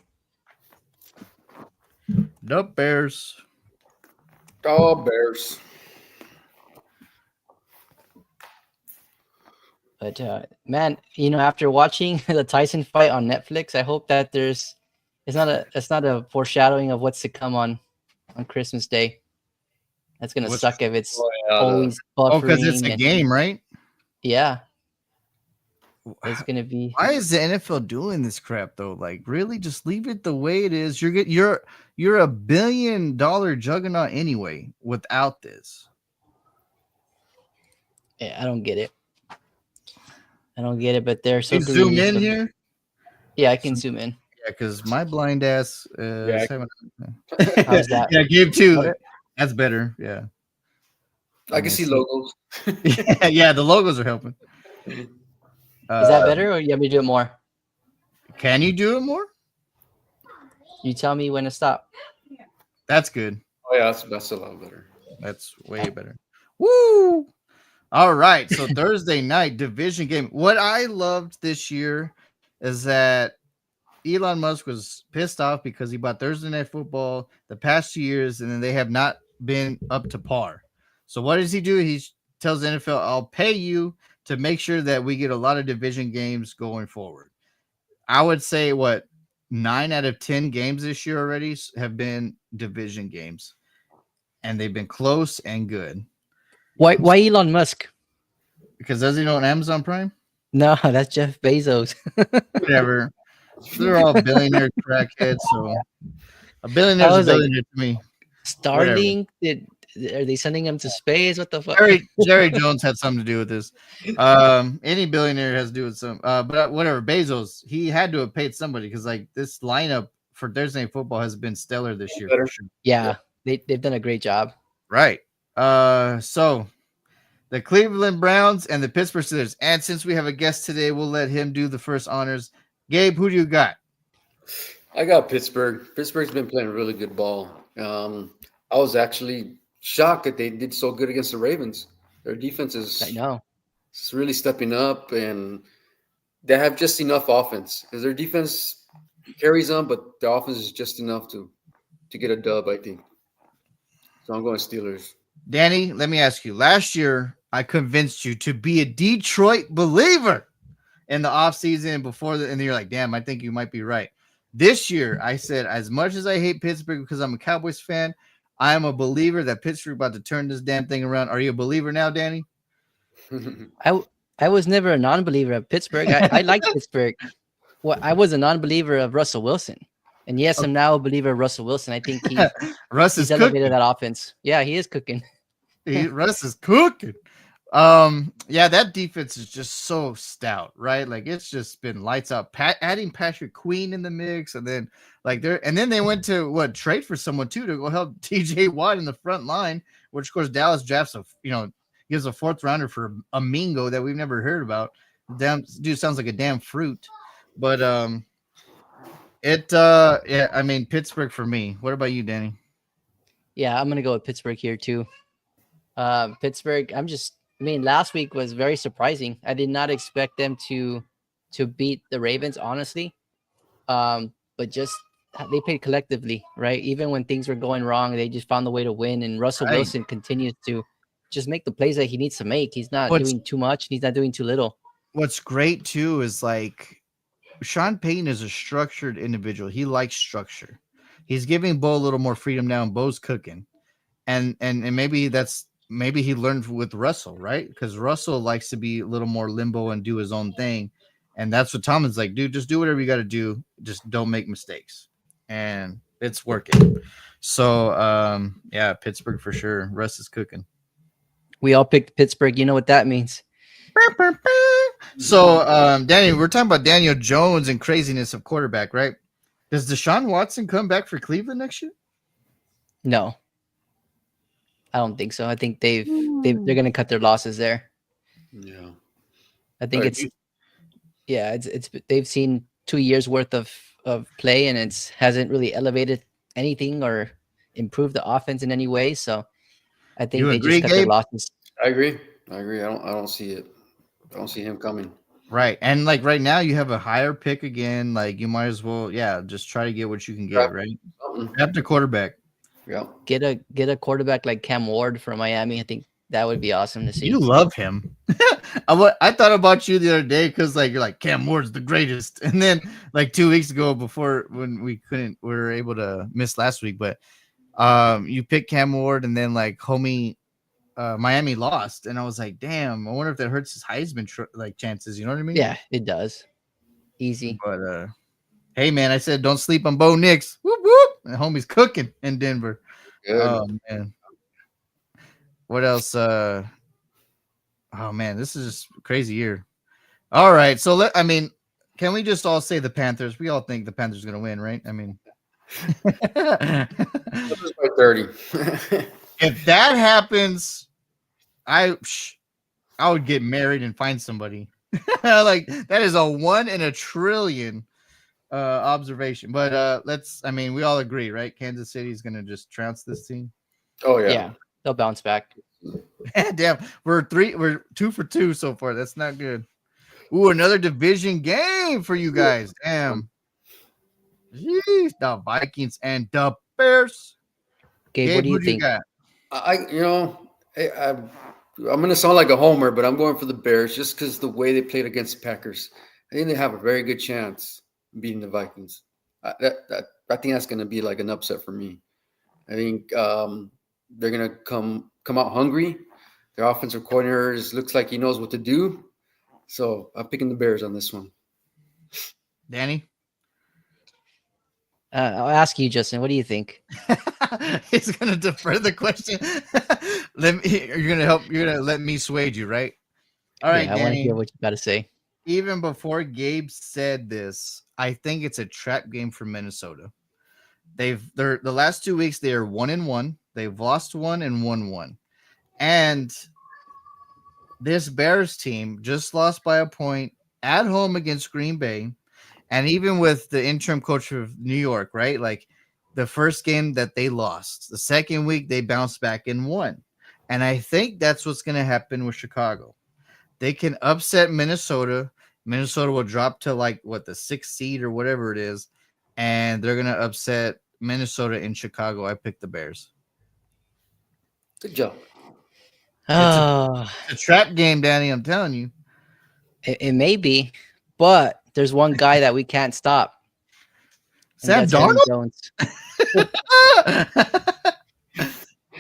Speaker 1: Dope Bears.
Speaker 3: Oh, Bears.
Speaker 2: But man, after watching the Tyson fight on Netflix, I hope that it's not a foreshadowing of what's to come on Christmas Day. That's gonna suck if it's always buffering.
Speaker 1: Because it's a game, right?
Speaker 2: Yeah, it's gonna be.
Speaker 1: Why is the NFL doing this crap though? Like, really, just leave it the way it is. You're a $1 billion juggernaut anyway. Without this,
Speaker 2: Yeah, I don't get it. But they're so.
Speaker 1: Can you zoom in here?
Speaker 2: Yeah, I can zoom in.
Speaker 1: Yeah, because my blind ass.
Speaker 2: How's that?
Speaker 1: Yeah, Gabe too. That's better. Yeah.
Speaker 3: I can see logos.
Speaker 1: Yeah, the logos are helping.
Speaker 2: Is that better, or you want me to do it more?
Speaker 1: Can you do it more?
Speaker 2: You tell me when to stop.
Speaker 1: That's good.
Speaker 3: Oh yeah, that's a lot better.
Speaker 1: That's way better. Woo! All right, so Thursday night division game. What I loved this year is that Elon Musk was pissed off because he bought Thursday Night Football the past 2 years, and then they have not been up to par. So what does he do? He tells the NFL, I'll pay you to make sure that we get a lot of division games going forward. I would say 9 out of 10 games this year already have been division games, and they've been close and good.
Speaker 2: Why Elon Musk?
Speaker 1: Because does he own Amazon Prime?
Speaker 2: No, that's Jeff Bezos.
Speaker 1: Whatever. They're all billionaire crackheads, so a billionaire is a
Speaker 2: was like-
Speaker 1: billionaire to me.
Speaker 2: Starlink, are they sending him to space? What the fuck?
Speaker 1: Jerry Jones had something to do with this. Any billionaire has to do with some. But whatever. Bezos, he had to have paid somebody because like this lineup for Thursday Night Football has been stellar this year. For sure.
Speaker 2: Yeah, they've done a great job.
Speaker 1: Right. So the Cleveland Browns and the Pittsburgh Steelers. And since we have a guest today, we'll let him do the first honors. Gabe, who do you got?
Speaker 3: I got Pittsburgh. Pittsburgh's been playing really good ball. I was actually shocked that they did so good against the Ravens. Their defense is
Speaker 2: I know.
Speaker 3: really stepping up, and they have just enough offense because their defense carries them, but their offense is just enough to get a dub, I think. So I'm going Steelers.
Speaker 1: Danny, let me ask you. Last year, I convinced you to be a Detroit believer in the offseason and you're like, damn, I think you might be right. This year, I said, as much as I hate Pittsburgh because I'm a Cowboys fan, I am a believer that Pittsburgh about to turn this damn thing around. Are you a believer now, Danny?
Speaker 2: I was never a non-believer of Pittsburgh. I like Pittsburgh. Well, I was a non-believer of Russell Wilson. And yes, I'm now a believer of Russell Wilson. I think
Speaker 1: Russ is
Speaker 2: he's elevated
Speaker 1: cooking.
Speaker 2: that offense. Yeah, he is cooking.
Speaker 1: Russ is cooking. Yeah, that defense is just so stout, right? Like it's just been lights out. Adding Patrick Queen in the mix, and then they went to trade for someone too to go help TJ Watt in the front line, which of course Dallas drafts gives a 4th rounder for a Mingo that we've never heard about. Damn dude sounds like a damn fruit. But I mean Pittsburgh for me. What about you, Danny?
Speaker 2: Yeah, I'm gonna go with Pittsburgh here too. Pittsburgh, last week was very surprising. I did not expect them to beat the Ravens, honestly. But just they played collectively, right? Even when things were going wrong, they just found a way to win. And Russell Wilson continues to just make the plays that he needs to make. He's not doing too much. He's not doing too little.
Speaker 1: What's great too is like Sean Payton is a structured individual. He likes structure. He's giving Bo a little more freedom now, and Bo's cooking. And maybe he learned with Russell, right? Because Russell likes to be a little more limbo and do his own thing. And that's what Tomlin's like, dude, just do whatever you got to do. Just don't make mistakes. And it's working. So, yeah, Pittsburgh for sure. Russ is cooking.
Speaker 2: We all picked Pittsburgh. You know what that means.
Speaker 1: So, Danny, we're talking about Daniel Jones and craziness of quarterback, right? Does Deshaun Watson come back for Cleveland next year?
Speaker 2: No. I don't think so. I think they're going to cut their losses there.
Speaker 3: Yeah.
Speaker 2: I think it's they've seen 2 years worth of play, and it hasn't really elevated anything or improved the offense in any way. So I think they just cut their losses.
Speaker 3: I agree. I don't see it. I don't see him coming.
Speaker 1: Right. And like right now you have a higher pick again. Like you might as well, just try to get what you can get, right? After quarterback.
Speaker 3: Yeah.
Speaker 2: Get a quarterback like Cam Ward from Miami. I think that would be awesome to see.
Speaker 1: You love him. I thought about you the other day because like you're like Cam Ward's the greatest, and then like 2 weeks ago before when we were able to miss last week, but you picked Cam Ward, and then like homie Miami lost, and I was like, damn, I wonder if that hurts his Heisman chances. You know what I mean?
Speaker 2: Yeah, it does. Easy.
Speaker 1: But hey man, I said don't sleep on Bo Nix. Whoop whoop. And homie's cooking in Denver.
Speaker 3: Good.
Speaker 1: Oh man. What else? Oh man, this is just a crazy year. All right, so can we just all say the Panthers? We all think the Panthers are gonna win, right? I mean,
Speaker 3: By 30.
Speaker 1: if that happens, I would get married and find somebody. Like that is a 1 in a trillion observation. But we all agree, right? Kansas City is gonna just trounce this team.
Speaker 3: Oh yeah.
Speaker 2: Yeah, they'll bounce back.
Speaker 1: Damn, we're 2 for 2 so far. That's not good. Ooh, another division game for you guys. Damn. Jeez, the Vikings and the Bears.
Speaker 2: Gabe, what do you think?
Speaker 3: I'm gonna sound like a homer, but I'm going for the Bears just because the way they played against the Packers. I think they have a very good chance of beating the Vikings. I think that's going to be like an upset for me. I think they're going to come out hungry. Their offensive coordinator looks like he knows what to do. So I'm picking the Bears on this one.
Speaker 1: Danny?
Speaker 2: I'll ask you, Justin. What do you think?
Speaker 1: He's gonna defer the question. You're gonna let me sway you, right? All right,
Speaker 2: I want to
Speaker 1: Danny.
Speaker 2: hear what you got to say.
Speaker 1: Even before Gabe said this, I think it's a trap game for Minnesota. The last 2 weeks they are 1-1. They've lost one and won one. And this Bears team just lost by a point at home against Green Bay. And even with the interim coach of New York, right? Like the first game that they lost, the second week they bounced back and won. And I think that's what's going to happen with Chicago. They can upset Minnesota. Minnesota will drop to like the 6th seed or whatever it is. And they're going to upset Minnesota in Chicago. I picked the Bears.
Speaker 3: Good job.
Speaker 2: Oh,
Speaker 1: It's a trap game, Danny. I'm telling you.
Speaker 2: it may be, but there's one guy that we can't stop. and
Speaker 1: Sam
Speaker 2: that's Aaron
Speaker 1: Darnold?
Speaker 2: Jones.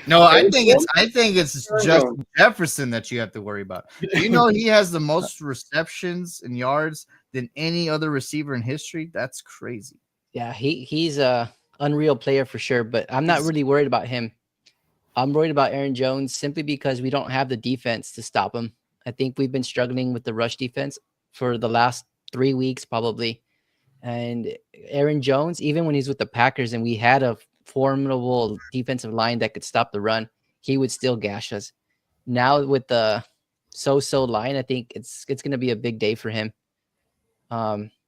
Speaker 1: No, I think it's
Speaker 3: Aaron
Speaker 1: just
Speaker 3: Jones.
Speaker 1: Jefferson that you have to worry about. You know he has the most receptions and yards than any other receiver in history. That's crazy.
Speaker 2: Yeah, he's a unreal player for sure, but I'm not really worried about him. I'm worried about Aaron Jones simply because we don't have the defense to stop him. I think we've been struggling with the rush defense for the last 3 weeks probably. And Aaron Jones, even when he's with the Packers and we had a formidable defensive line that could stop the run, he would still gash us. Now with the so-so line, I think it's going to be a big day for him.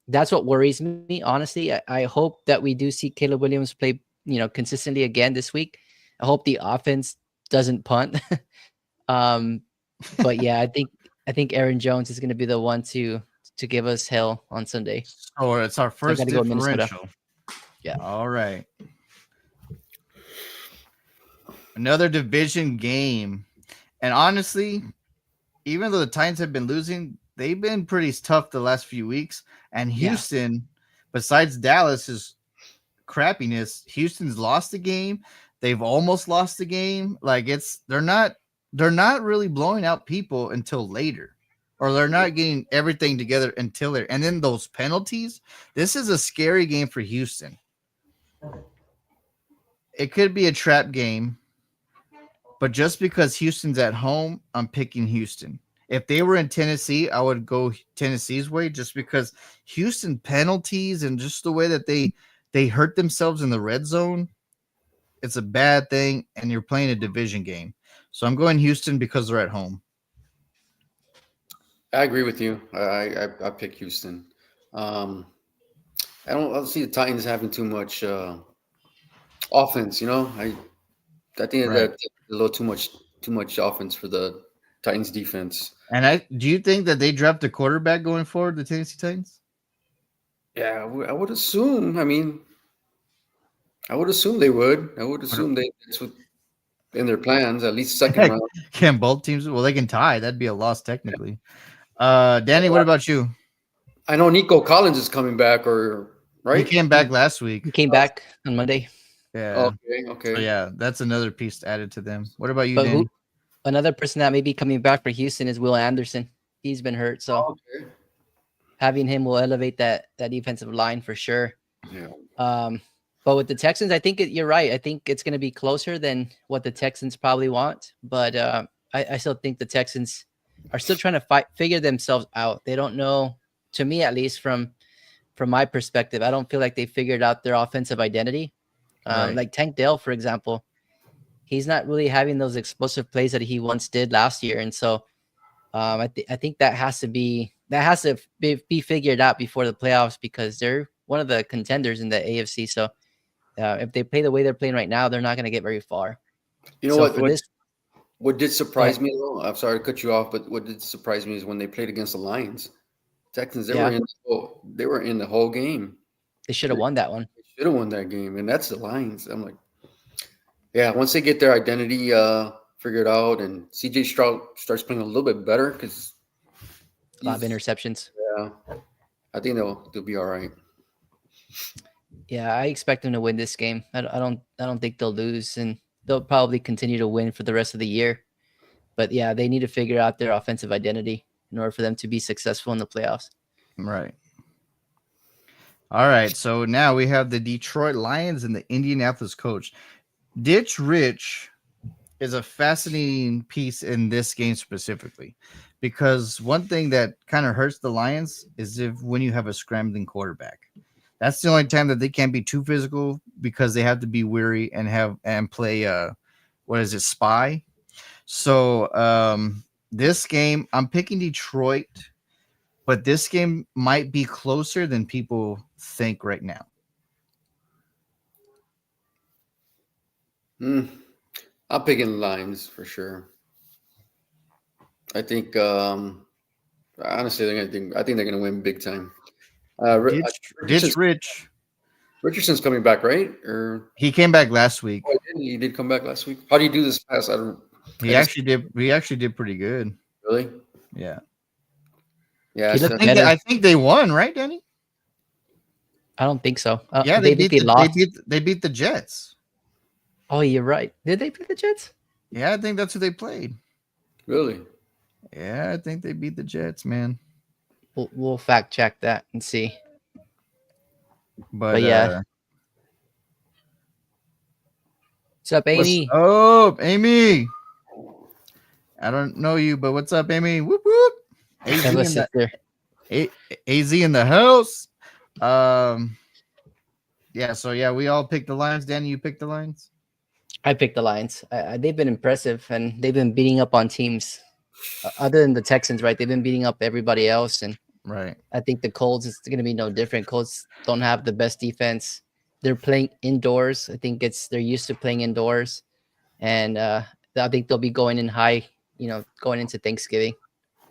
Speaker 2: That's what worries me, honestly. I hope that we do see Caleb Williams play, consistently again this week. I hope the offense doesn't punt. But yeah, I think Aaron Jones is going to be the one to give us hell on Sunday.
Speaker 1: Or it's our first
Speaker 2: gotta go with Minnesota.
Speaker 1: differential.
Speaker 2: Yeah.
Speaker 1: All right. Another division game. And honestly, even though the Titans have been losing, they've been pretty tough the last few weeks. And Houston, besides Dallas's crappiness, Houston's lost the game. They've almost lost the game. Like they're not really blowing out people until later. Or they're not getting everything together until later. And then those penalties. This is a scary game for Houston. It could be a trap game. But just because Houston's at home, I'm picking Houston. If they were in Tennessee, I would go Tennessee's way just because Houston penalties and just the way that they hurt themselves in the red zone, it's a bad thing, and you're playing a division game. So I'm going Houston because they're at home.
Speaker 3: I agree with you. I pick Houston. I don't see the Titans having too much offense. I think that's a little too much offense for the Titans defense.
Speaker 1: And do you think that they draft a quarterback going forward, the Tennessee Titans?
Speaker 3: Yeah, I would assume. I would assume they would. I would assume that's what in their plans, at least second round.
Speaker 1: Can both teams? Well, they can tie. That'd be a loss technically. Danny, what about you?
Speaker 3: I know Nico Collins is coming back, right?
Speaker 1: He came back last week.
Speaker 2: He came back on Monday.
Speaker 1: Yeah.
Speaker 3: Okay.
Speaker 1: So yeah, that's another piece added to them. What about you, Danny?
Speaker 2: Another person that may be coming back for Houston is Will Anderson. He's been hurt, so having him will elevate that defensive line for sure.
Speaker 3: Yeah.
Speaker 2: But with the Texans, I think you're right. I think it's going to be closer than what the Texans probably want. But I still think the Texans are still trying to figure themselves out. They don't know, to me at least, from my perspective, I don't feel like they figured out their offensive identity. Like Tank Dell, for example, he's not really having those explosive plays that he once did last year. And so I think that has to be figured out before the playoffs because they're one of the contenders in the AFC. So if they play the way they're playing right now, they're not going to get very far.
Speaker 3: You know what did surprise me though? I'm sorry to cut you off, but what did surprise me is when they played against the Lions. Texans, they were in the whole game.
Speaker 2: They should have won that one.
Speaker 3: They should have won that game, and that's the Lions. I'm like, yeah, once they get their identity figured out, and CJ Stroud starts playing a little bit better because
Speaker 2: a lot of interceptions.
Speaker 3: Yeah, I think they'll be all right.
Speaker 2: Yeah, I expect them to win this game. I don't think they'll lose, and they'll probably continue to win for the rest of the year. But yeah, they need to figure out their offensive identity in order for them to be successful in the playoffs.
Speaker 1: Right. All right. So now we have the Detroit Lions and the Indianapolis Colts. Ditch Rich is a fascinating piece in this game specifically, because one thing that kind of hurts the Lions is if when you have a scrambling quarterback. That's the only time that they can't be too physical, because they have to be weary and play what is it, spy. So this game, I'm picking Detroit, but this game might be closer than people think right now.
Speaker 3: I'm picking Lions for sure. I think honestly, I think they're gonna win big time.
Speaker 1: Ditch Rich.
Speaker 3: Richardson's coming back, right? Or
Speaker 1: He came back last week.
Speaker 3: oh, he did come back last week. How do you do this pass? I don't
Speaker 1: He
Speaker 3: I just-
Speaker 1: actually did. He actually did pretty good.
Speaker 3: really.
Speaker 1: Yeah.
Speaker 3: Yeah,
Speaker 2: He
Speaker 3: so
Speaker 2: looked
Speaker 3: that's-
Speaker 2: better.
Speaker 1: I think they won, right, Danny?
Speaker 2: I don't think so.
Speaker 1: Yeah,
Speaker 2: they lost.
Speaker 1: they beat the Jets.
Speaker 2: Oh, you're right. Did they play the Jets?
Speaker 1: Yeah, I think that's who they played.
Speaker 3: really.
Speaker 1: Yeah, I think they beat the Jets, man.
Speaker 2: We'll fact check that and see.
Speaker 1: But
Speaker 2: yeah. What's up, Amy?
Speaker 1: Oh, Amy. I don't know you, but what's up, Amy? Whoop whoop. AZ in
Speaker 2: Ella's
Speaker 1: the,
Speaker 2: sister.
Speaker 1: AZ in the house. Yeah, so yeah, we all picked the Lions. Danny, you picked the Lions?
Speaker 2: I picked the Lions. They've been impressive, and they've been beating up on teams other than the Texans, right? They've been beating up everybody else, and
Speaker 1: Right.
Speaker 2: I think the Colts is going to be no different. Colts don't have the best defense. They're playing indoors. I think they're used to playing indoors, and I think they'll be going in high. Going into Thanksgiving.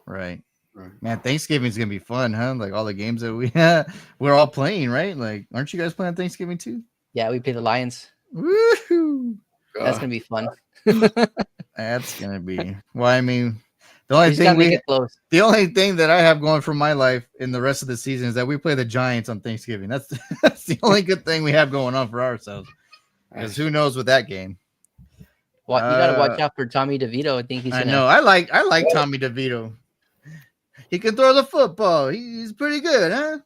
Speaker 1: Right.
Speaker 3: Right.
Speaker 1: Man, Thanksgiving's gonna be fun, huh? Like all the games that we're all playing, right? Like, aren't you guys playing Thanksgiving too?
Speaker 2: Yeah, we play the Lions.
Speaker 1: Woohoo!
Speaker 2: That's gonna be fun.
Speaker 1: That's gonna be. Well, I mean, the only
Speaker 2: We just gotta
Speaker 1: thing
Speaker 2: make it close.
Speaker 1: the only thing that I have going for my life in the rest of the season is that we play the Giants on Thanksgiving. That's the only good thing we have going on for ourselves. Because who knows with that game?
Speaker 2: Well, you gotta watch out for Tommy DeVito. I think he's
Speaker 1: I
Speaker 2: gonna.
Speaker 1: know. I like Tommy DeVito. He can throw the football. He's pretty good, huh?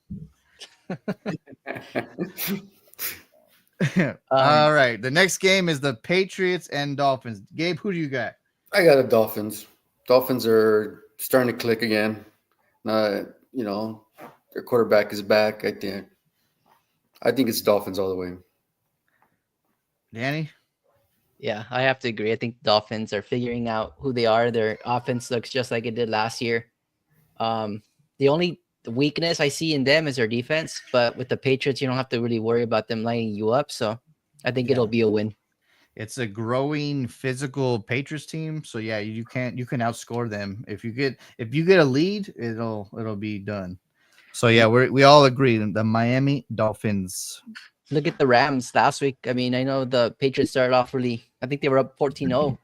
Speaker 1: All right. The next game is the Patriots and Dolphins. Gabe, who do you got?
Speaker 3: I got the Dolphins. Dolphins are starting to click again. Their quarterback is back. I think it's Dolphins all the way.
Speaker 1: Danny?
Speaker 2: Yeah, I have to agree. I think Dolphins are figuring out who they are. Their offense looks just like it did last year. The only weakness I see in them is their defense, but with the Patriots, you don't have to really worry about them lining you up. So I think it'll be a win.
Speaker 1: It's a growing physical Patriots team. So yeah, you can outscore them. If you get a lead, it'll be done. So yeah, we all agree the Miami Dolphins.
Speaker 2: Look at the Rams last week. I mean, I know the Patriots started off really, I think they were up 14-0.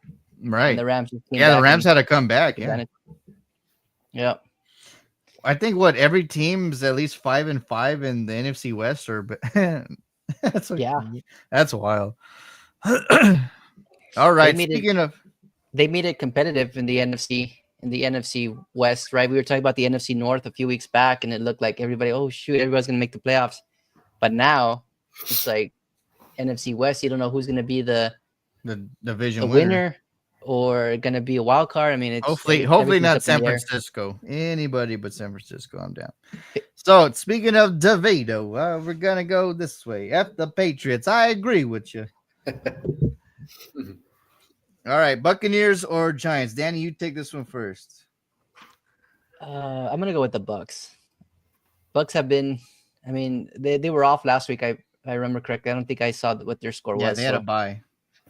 Speaker 1: Right.
Speaker 2: And the Rams came
Speaker 1: Yeah, the
Speaker 2: back
Speaker 1: Rams
Speaker 2: and
Speaker 1: had to come back. Yeah.
Speaker 2: advantage. Yeah.
Speaker 1: I think every team's at least 5-5 in the NFC West, or that's
Speaker 2: Yeah.
Speaker 1: That's wild. All right. Speaking of,
Speaker 2: they made it competitive in the NFC West, right? We were talking about the NFC North a few weeks back, and it looked like everybody's gonna make the playoffs. But now it's like NFC West, you don't know who's gonna be the
Speaker 1: division
Speaker 2: winner or gonna be a wild card. I mean, it's
Speaker 1: hopefully
Speaker 2: everything's
Speaker 1: not
Speaker 2: up in
Speaker 1: San
Speaker 2: the air.
Speaker 1: Francisco. Anybody but San Francisco. I'm down. So speaking of DeVito, we're gonna go this way. F the Patriots. I agree with you. All right, Buccaneers or Giants? Danny, you take this one first.
Speaker 2: I'm gonna go with the Bucks. Bucks have been. I mean, they were off last week. I remember correctly. I don't think I saw what their score
Speaker 1: Yeah,
Speaker 2: was.
Speaker 1: they had a bye.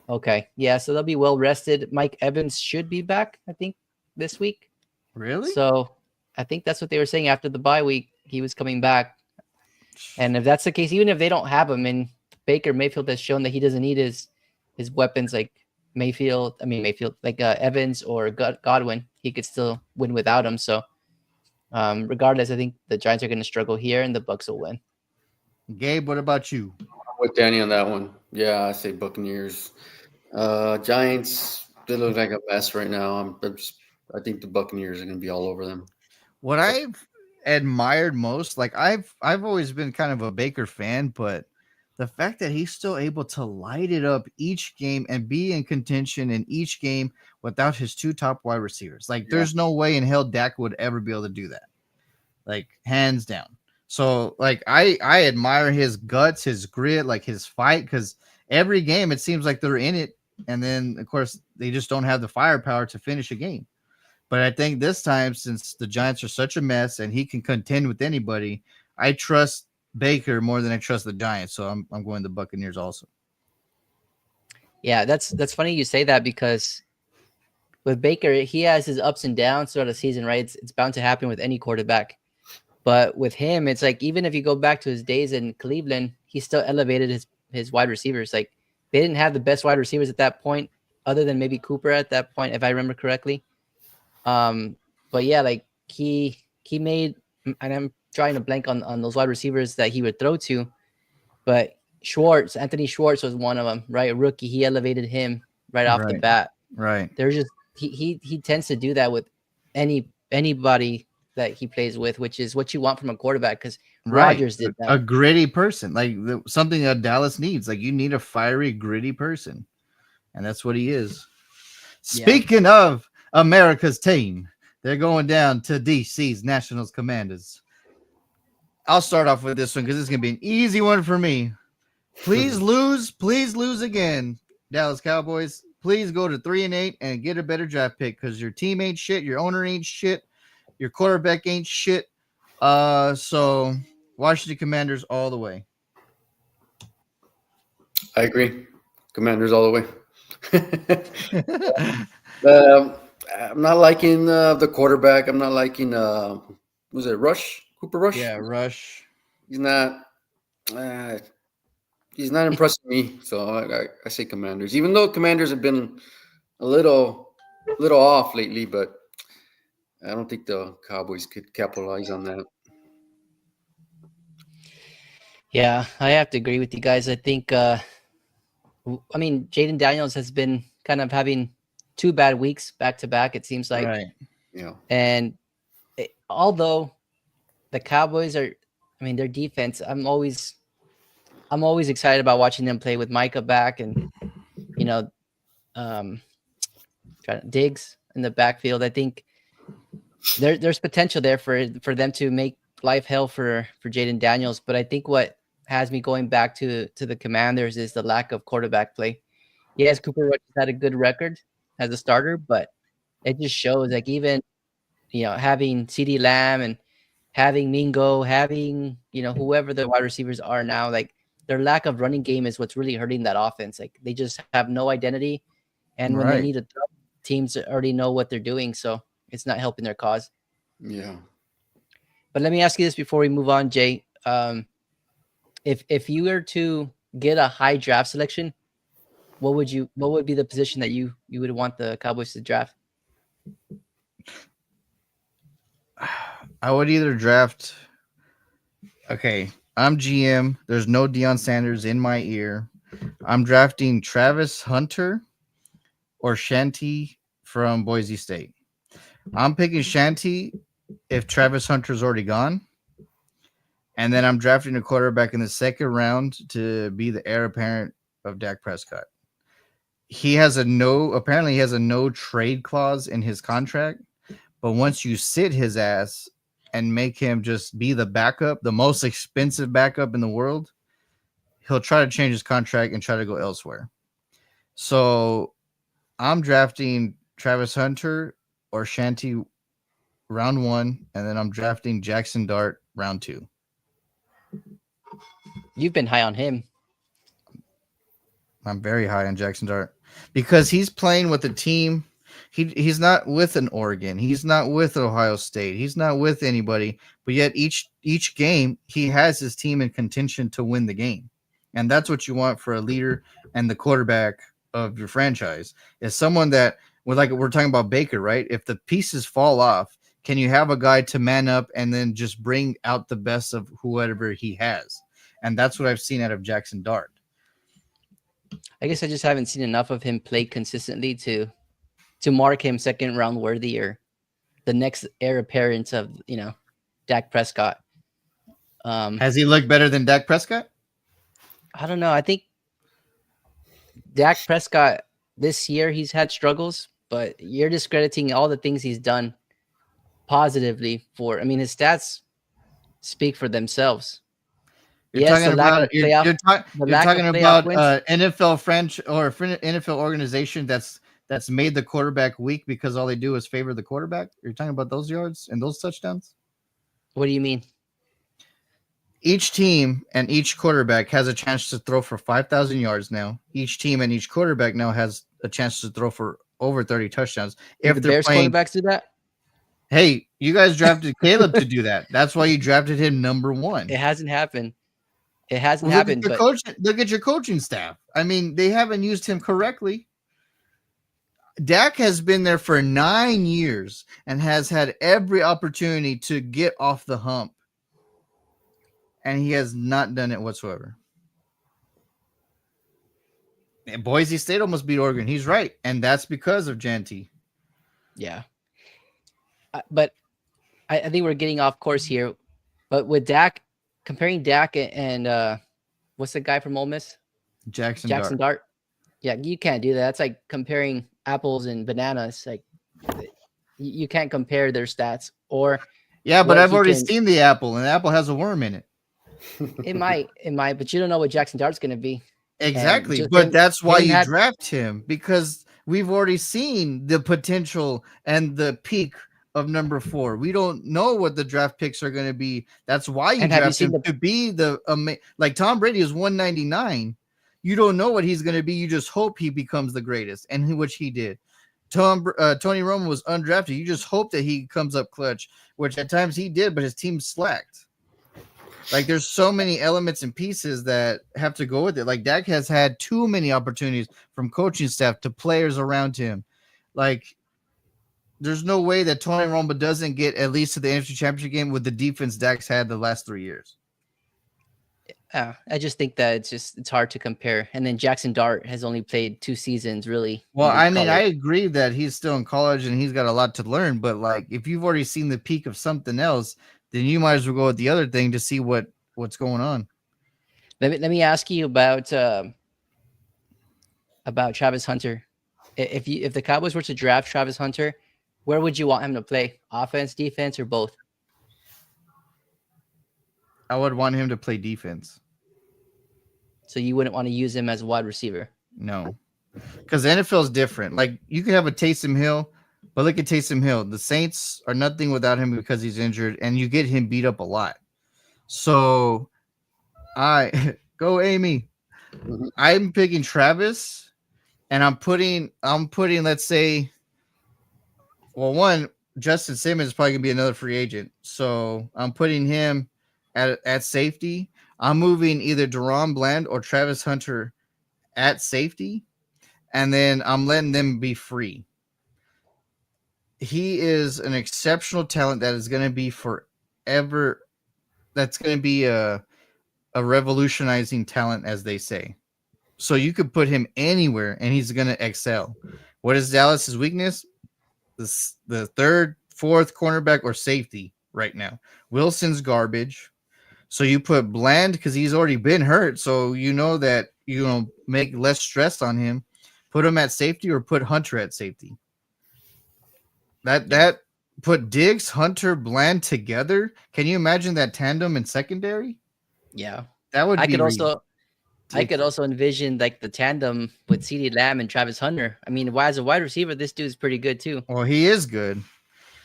Speaker 2: Okay. Yeah, so they'll be well rested. Mike Evans should be back, I think, this week.
Speaker 1: Really?
Speaker 2: So I think that's what they were saying after the bye week. He was coming back. And if that's the case, even if they don't have him, and Baker Mayfield has shown that he doesn't need his weapons like Evans or Godwin, he could still win without him. So regardless, I think the Giants are going to struggle here and the Bucks will win.
Speaker 1: Gabe, what about you?
Speaker 3: I'm with Danny on that one. Yeah, I say Buccaneers. Giants, they look like a mess right now. I think the Buccaneers are going to be all over them.
Speaker 1: What I've admired most, like I've always been kind of a Baker fan, but the fact that he's still able to light it up each game and be in contention in each game without his two top wide receivers. Like,
Speaker 3: Yeah.
Speaker 1: there's no way in hell Dak would ever be able to do that. Like, hands down. So, like, I admire his guts, his grit, like his fight, because every game it seems like they're in it, and then of course they just don't have the firepower to finish a game. But I think this time, since the Giants are such a mess and he can contend with anybody, I trust Baker more than I trust the Giants. So I'm going the Buccaneers also.
Speaker 2: Yeah, that's funny you say that, because with Baker, he has his ups and downs throughout the season, right? It's bound to happen with any quarterback. But with him, it's like, even if you go back to his days in Cleveland, he still elevated his wide receivers. Like, they didn't have the best wide receivers at that point, other than maybe Cooper at that point, if I remember correctly. But yeah, like he made, and I'm trying to blank on those wide receivers that he would throw to, but Anthony Schwartz was one of them, right? A rookie, he elevated him right off the
Speaker 1: Right.
Speaker 2: bat.
Speaker 1: Right.
Speaker 2: There's just he tends to do that with anybody that he plays with, which is what you want from a quarterback, because Rodgers did
Speaker 1: A
Speaker 2: that.
Speaker 1: gritty person, like something that Dallas needs. Like, you need a fiery, gritty person, and that's what he is.
Speaker 2: Yeah.
Speaker 1: Speaking of America's team, they're going down to DC's Nationals Commanders. I'll start off with this one because it's going to be an easy one for me. Please lose again, Dallas Cowboys. Please go to 3-8 and get a better draft pick, because your team ain't shit, your owner ain't shit, your quarterback ain't shit. So Washington Commanders all the way.
Speaker 3: I agree. Commanders all the way. I'm not liking the quarterback. I'm not liking was it Cooper Rush?
Speaker 1: Yeah, Rush.
Speaker 3: He's not impressing me. So I say Commanders, even though Commanders have been a little off lately, but I don't think the Cowboys could capitalize on that.
Speaker 2: Yeah, I have to agree with you guys. I think, I mean, Jaden Daniels has been kind of having 2 bad weeks back to back, it seems like.
Speaker 1: Right.
Speaker 3: Yeah.
Speaker 2: And although the Cowboys are, I mean, their defense, I'm always excited about watching them play with Micah back, and, you know, Diggs in the backfield. I think there's potential there for them to make life hell for Jaden Daniels. But I think what has me going back to the Commanders is the lack of quarterback play. Yes, Cooper Rush has had a good record as a starter, but it just shows, like, even, having CeeDee Lamb and having Mingo, having, whoever the wide receivers are now, like, their lack of running game is what's really hurting that offense. Like, they just have no identity, and when they need to throw, teams already know what they're doing, so it's not helping their cause.
Speaker 3: Yeah.
Speaker 2: But let me ask you this before we move on, Jay. If you were to get a high draft selection, what would be the position that you would want the Cowboys to draft?
Speaker 1: I would either draft. Okay, I'm GM. There's no Deion Sanders in my ear. I'm drafting Travis Hunter or Shanty from Boise State. I'm picking Shanty if Travis Hunter's already gone. And then I'm drafting a quarterback in the second round to be the heir apparent of Dak Prescott. He has apparently he has a no trade clause in his contract. But once you sit his ass and make him just be the backup, the most expensive backup in the world, he'll try to change his contract and try to go elsewhere. So I'm drafting Travis Hunter or Shanty round 1, and then I'm drafting Jackson Dart round 2.
Speaker 2: You've been high on him.
Speaker 1: I'm very high on Jackson Dart because he's playing with a team. He's not with an Oregon. He's not with Ohio State. He's not with anybody. But yet each game he has his team in contention to win the game, and that's what you want for a leader and the quarterback of your franchise. Is someone that, we're talking about Baker, right? If the pieces fall off, can you have a guy to man up and then just bring out the best of whoever he has? and that's what I've seen out of Jackson Dart.
Speaker 2: I guess I just haven't seen enough of him play consistently to mark him second round worthy or the next heir apparent of Dak Prescott.
Speaker 1: Has he looked better than Dak Prescott?
Speaker 2: I don't know. I think Dak Prescott this year he's had struggles, but you're discrediting all the things he's done positively for. I mean, his stats speak for themselves.
Speaker 1: You're talking about NFL French or NFL organization that's made the quarterback weak because all they do is favor the quarterback. You're talking about those yards and those touchdowns.
Speaker 2: What do you mean?
Speaker 1: Each team and each quarterback has a chance to throw for 5,000 yards now. Each team and each quarterback now has a chance to throw for over 30 touchdowns.
Speaker 2: If the Bears quarterbacks do that?
Speaker 1: Hey, you guys drafted Caleb to do that. That's why you drafted him number 1.
Speaker 2: It hasn't happened. It hasn't happened.
Speaker 1: Look at your coaching staff. I mean, they haven't used him correctly. Dak has been there for 9 years and has had every opportunity to get off the hump. And he has not done it whatsoever. And Boise State almost beat Oregon. He's right. And that's because of Janty.
Speaker 2: Yeah. But I think we're getting off course here. But with Dak, comparing Dak and what's the guy from Ole Miss?
Speaker 1: Jackson
Speaker 2: Dart. Yeah, you can't do that. That's like comparing apples and bananas. Like you can't compare their stats. Or
Speaker 1: yeah, but I've already seen the apple, and the apple has a worm in it.
Speaker 2: It might, but you don't know what Jackson Dart's going to be.
Speaker 1: Exactly, but that's why you draft him, because we've already seen the potential and the peak of number 4. We don't know what the draft picks are going to be. That's why you draft him to be like Tom Brady is 199. You don't know what he's going to be. You just hope he becomes the greatest, and which he did. Tony Romo was undrafted. You just hope that he comes up clutch, which at times he did, but his team slacked. Like, there's so many elements and pieces that have to go with it. Like, Dak has had too many opportunities from coaching staff to players around him. Like, there's no way that Tony Romo doesn't get at least to the NFC Championship game with the defense Dak's had the last 3 years.
Speaker 2: I just think that it's hard to compare. And then Jackson Dart has only played 2 seasons, really.
Speaker 1: Well, I mean, I agree that he's still in college and he's got a lot to learn. But, like, if you've already seen the peak of something else, then you might as well go with the other thing to see what's going on.
Speaker 2: Let me ask you about Travis Hunter. If the Cowboys were to draft Travis Hunter, where would you want him to play? Offense, defense, or both?
Speaker 1: I would want him to play defense.
Speaker 2: So you wouldn't want to use him as a wide receiver?
Speaker 1: No, because the NFL is different. Like, you could have a Taysom Hill, but look at Taysom Hill. The Saints are nothing without him because he's injured, and you get him beat up a lot. So go Amy. I'm picking Travis, and I'm putting let's say, well, one, Justin Simmons is probably gonna be another free agent, so I'm putting him at safety. I'm moving either DaRon Bland or Travis Hunter at safety, and then I'm letting them be free. He is an exceptional talent that is going to be forever. That's going to be a revolutionizing talent, as they say. So you could put him anywhere, and he's going to excel. What is Dallas's weakness? The third, fourth cornerback or safety right now. Wilson's garbage. So you put Bland because he's already been hurt. So you know that make less stress on him. Put him at safety or put Hunter at safety. That put Diggs, Hunter, Bland together. Can you imagine that tandem in secondary?
Speaker 2: Yeah,
Speaker 1: that would. I could
Speaker 2: also envision like the tandem with CeeDee Lamb and Travis Hunter. I mean, as a wide receiver, this dude's pretty good too.
Speaker 1: Well, he is good.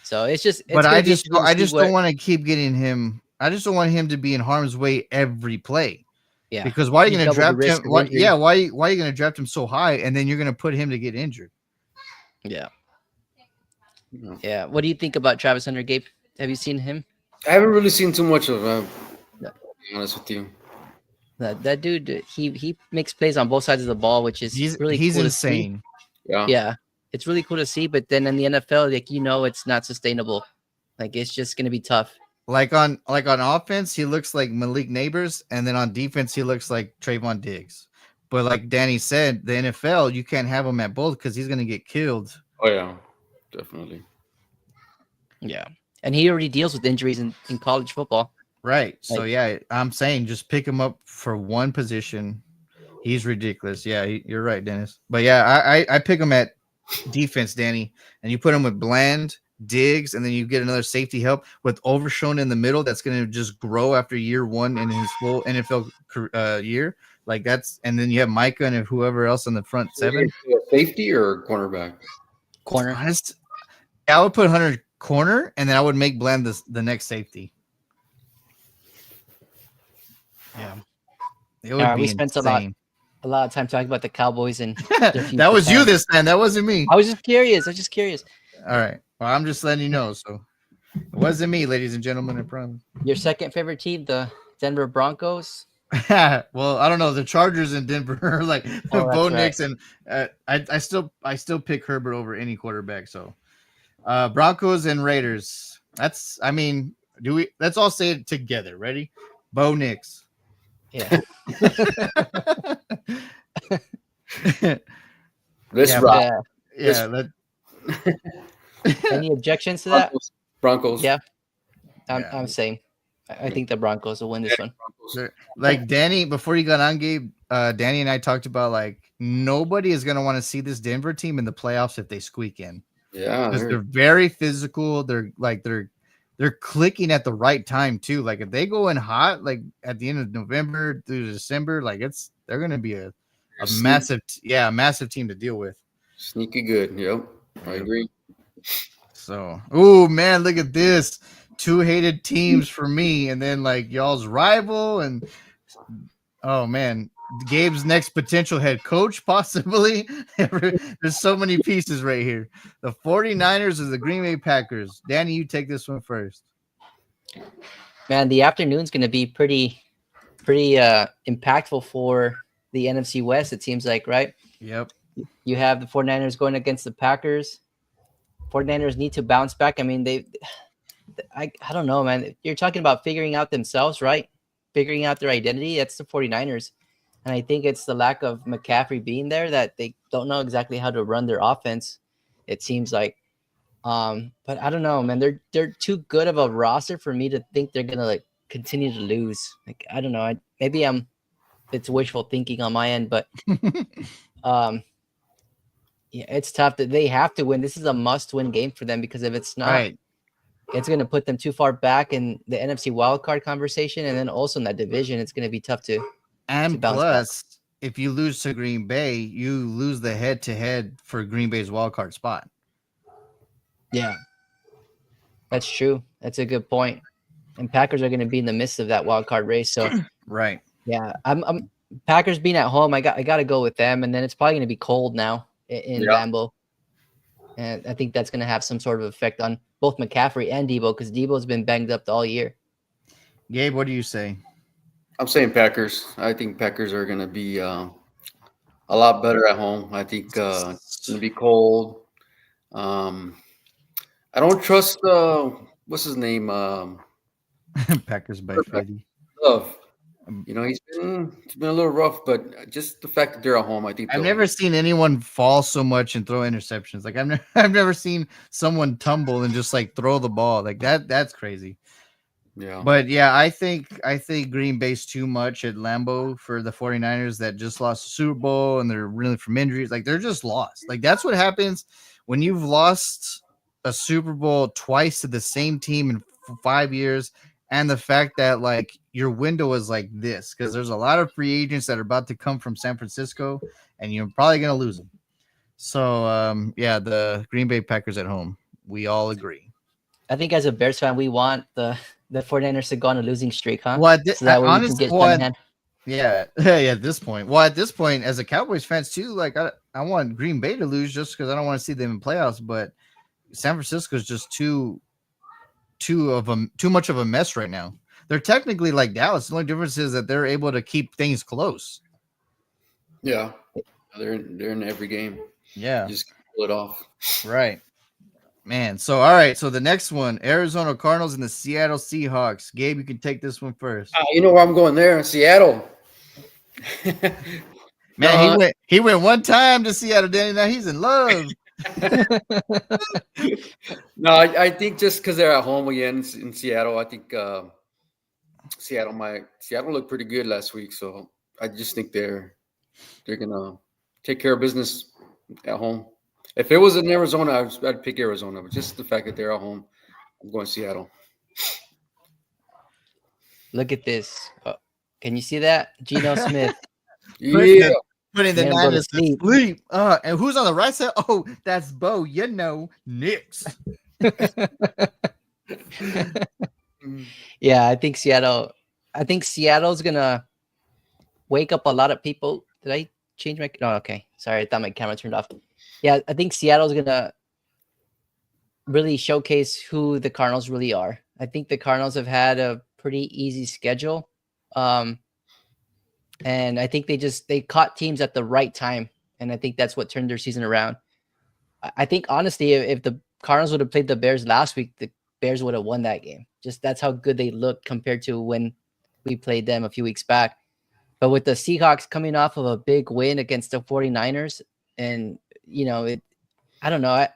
Speaker 2: So it's just.
Speaker 1: But I just don't want to keep getting him. I just don't want him to be in harm's way every play. Yeah. Because why are you going to draft him? Why are you going to draft him so high and then you're going to put him to get injured?
Speaker 2: Yeah. Yeah. What do you think about Travis Hunter, Gabe? Have you seen him?
Speaker 3: I haven't really seen too much of him. To be honest with you.
Speaker 2: That dude, he makes plays on both sides of the ball, which is
Speaker 1: he's
Speaker 2: really cool
Speaker 1: insane.
Speaker 2: To see. Yeah. It's really cool to see, but then in the NFL, like, it's not sustainable. Like, it's just going to be tough.
Speaker 1: Like on offense, he looks like Malik Neighbors, and then on defense, he looks like Trayvon Diggs. But like Danny said, the NFL, you can't have him at both because he's gonna get killed.
Speaker 3: Oh yeah, definitely.
Speaker 2: Yeah. And he already deals with injuries in college football.
Speaker 1: Right. So
Speaker 2: Like-
Speaker 1: yeah, I'm saying just pick him up for one position. He's ridiculous. Yeah, you're right, Dennis. But yeah, I pick him at defense, Danny, and you put him with Bland, Diggs, and then you get another safety help with Overshown in the middle. That's going to just grow after year one in his full NFL year. Like that's, and then you have Micah and whoever else on the front seven.
Speaker 3: Safety or cornerback?
Speaker 2: Corner.
Speaker 1: Honest, I would put Hunter corner, and then I would make Bland the next safety.
Speaker 2: Yeah.
Speaker 1: It would be
Speaker 2: we spent
Speaker 1: insane.
Speaker 2: a lot of time talking about the Cowboys and
Speaker 1: That was you this time. That wasn't me.
Speaker 2: I was just curious.
Speaker 1: All right. Well, I'm just letting you know. So it wasn't me, ladies and gentlemen. I promise.
Speaker 2: Your second favorite team, the Denver Broncos.
Speaker 1: Well, I don't know. The Chargers in Denver are like Bo
Speaker 2: that's
Speaker 1: Nix, and I still pick Herbert over any quarterback. So Broncos and Raiders. Let's all say it together. Ready? Bo Nix.
Speaker 2: Yeah.
Speaker 3: This
Speaker 1: Yeah,
Speaker 3: rock.
Speaker 1: Yeah.
Speaker 2: Any objections to that?
Speaker 3: Broncos.
Speaker 2: Yeah.
Speaker 1: Yeah.
Speaker 2: I'm saying. I think the Broncos will win this one.
Speaker 1: Like Danny, before you got on, Gabe, Danny and I talked about like nobody is gonna want to see this Denver team in the playoffs if they squeak in.
Speaker 3: Yeah,
Speaker 1: Because they're very physical. They're clicking at the right time too. Like if they go in hot, like at the end of November through December, like they're gonna be a massive team to deal with.
Speaker 3: sneaky good. Yep, I agree.
Speaker 1: So, oh man, look at this. Two hated teams for me, and then like y'all's rival, and oh man, Gabe's next potential head coach, possibly. There's so many pieces right here. The 49ers or the Green Bay Packers. Danny, you take this one first.
Speaker 2: Man, the afternoon's going to be pretty impactful for the NFC West, it seems like, right?
Speaker 1: Yep.
Speaker 2: You have the 49ers going against the Packers. 49ers need to bounce back. I mean, I don't know, man. You're talking about figuring out themselves, right? Figuring out their identity. That's the 49ers. And I think it's the lack of McCaffrey being there that they don't know exactly how to run their offense, it seems like. But I don't know, man. They're too good of a roster for me to think they're gonna like continue to lose. Like I don't know. It's wishful thinking on my end, but yeah, it's tough that they have to win. This is a must-win game for them because if it's not,
Speaker 1: Right.
Speaker 2: it's going to put them too far back in the NFC wildcard conversation, and then also in that division, it's going to be tough to
Speaker 1: And
Speaker 2: bounce
Speaker 1: plus, if you lose to Green Bay, you lose the head-to-head for Green Bay's wild card spot.
Speaker 2: Yeah, that's true. That's a good point. And Packers are going to be in the midst of that wild card race. So
Speaker 1: Right.
Speaker 2: yeah, I'm Packers being at home. I got to go with them, and then it's probably going to be cold now in Lambeau, and I think that's going to have some sort of effect on both McCaffrey and Debo because Debo's been banged up all year.
Speaker 1: Gabe, what do you say?
Speaker 3: I'm saying Packers. I think Packers are going to be a lot better at home. I think it's going to be cold. I don't trust what's his name?
Speaker 1: Packers by Freddie.
Speaker 3: Love. You know, it's been a little rough, but just the fact that they're at home, I think
Speaker 1: I've never seen anyone fall so much and throw interceptions. Like I've never seen someone tumble and just like throw the ball like that. That's crazy.
Speaker 3: Yeah.
Speaker 1: But yeah, I think Green Bay's too much at Lambeau for the 49ers that just lost the Super Bowl and they're really from injuries. Like they're just lost. Like that's what happens when you've lost a Super Bowl twice to the same team in 5 years. And the fact that like your window is like this, because there's a lot of free agents that are about to come from San Francisco, and you're probably going to lose them. So, yeah, the Green Bay Packers at home. We all agree.
Speaker 2: I think as a Bears fan, we want the 49ers to go on a losing streak, huh?
Speaker 1: Well,
Speaker 2: So that way we can get Cunningham.
Speaker 1: yeah, at this point. Well, at this point, as a Cowboys fans too, like I want Green Bay to lose just because I don't want to see them in playoffs. But San Francisco is just too much of a mess right now. They're technically like Dallas. The only difference is that they're able to keep things close.
Speaker 3: Yeah. They're in every game.
Speaker 1: Yeah.
Speaker 3: You just pull it off.
Speaker 1: Right. Man, so all right. So the next one, Arizona Cardinals and the Seattle Seahawks. Gabe, you can take this one first.
Speaker 3: You know where I'm going there, Seattle.
Speaker 1: Man,
Speaker 3: No,
Speaker 1: he went one time to Seattle, Danny. Now he's in love.
Speaker 3: no, I think just because they're at home again in Seattle, I think Seattle looked pretty good last week. So I just think they're gonna take care of business at home. If it was in Arizona, I'd pick Arizona, but just the fact that they're at home, I'm going Seattle.
Speaker 2: Look at this. Can you see that? Geno Smith.
Speaker 3: Yeah,
Speaker 1: Putting the
Speaker 2: Made him go to
Speaker 1: Niners to
Speaker 2: sleep.
Speaker 1: sleep. And who's on the right side? Oh, that's Bo. You know, Knicks.
Speaker 2: Yeah, I think Seattle's gonna wake up a lot of people. Did I change my? Oh, okay. Sorry, I thought my camera turned off. Yeah, I think Seattle's gonna really showcase who the Cardinals really are. I think the Cardinals have had a pretty easy schedule, and I think they caught teams at the right time, and I think that's what turned their season around. I think honestly, if the Cardinals would have played the Bears last week, the Bears would have won that game. Just that's how good they looked compared to when we played them a few weeks back. But with the Seahawks coming off of a big win against the 49ers, and I don't know.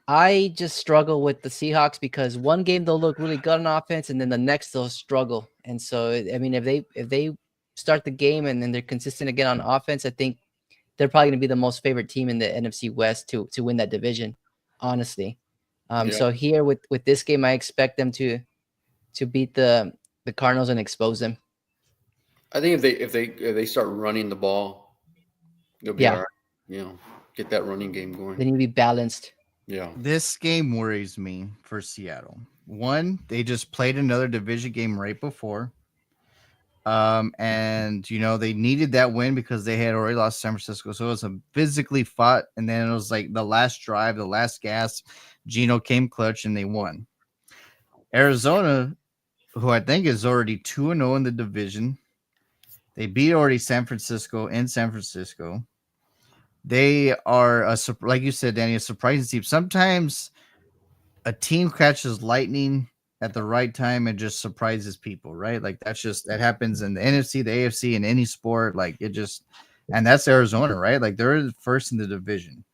Speaker 2: I just struggle with the Seahawks because one game they'll look really good on offense, and then the next they'll struggle. And so, I mean, if they start the game and then they're consistent again on offense, I think they're probably going to be the most favorite team in the NFC West to win that division. Honestly, so here with this game, I expect them to beat the Cardinals and expose them.
Speaker 3: I think if they start running the ball, they'll be all right. Get that running game going.
Speaker 2: They need to be balanced.
Speaker 3: Yeah.
Speaker 1: This game worries me for Seattle. One, they just played another division game right before. And they needed that win because they had already lost San Francisco. So it was a physically fought, and then it was like the last drive, the last gas. Geno came clutch and they won. Arizona, who I think is already 2-0 in the division. They beat already San Francisco in San Francisco. They are like you said, Danny, a surprising team. Sometimes a team catches lightning at the right time and just surprises people, right? Like that happens in the NFC, the AFC, in any sport. Like and that's Arizona, right? Like they're first in the division.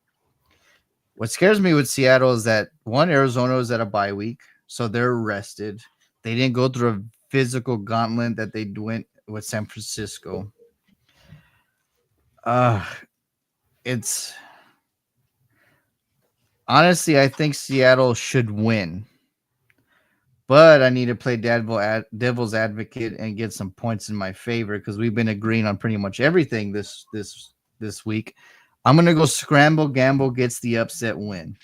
Speaker 1: What scares me with Seattle is that one, Arizona is at a bye week, so they're rested. They didn't go through a physical gauntlet that they went with San Francisco. It's honestly, I think Seattle should win, but I need to play devil's advocate and get some points in my favor because we've been agreeing on pretty much everything this week. I'm gonna go scramble gamble, gets the upset win,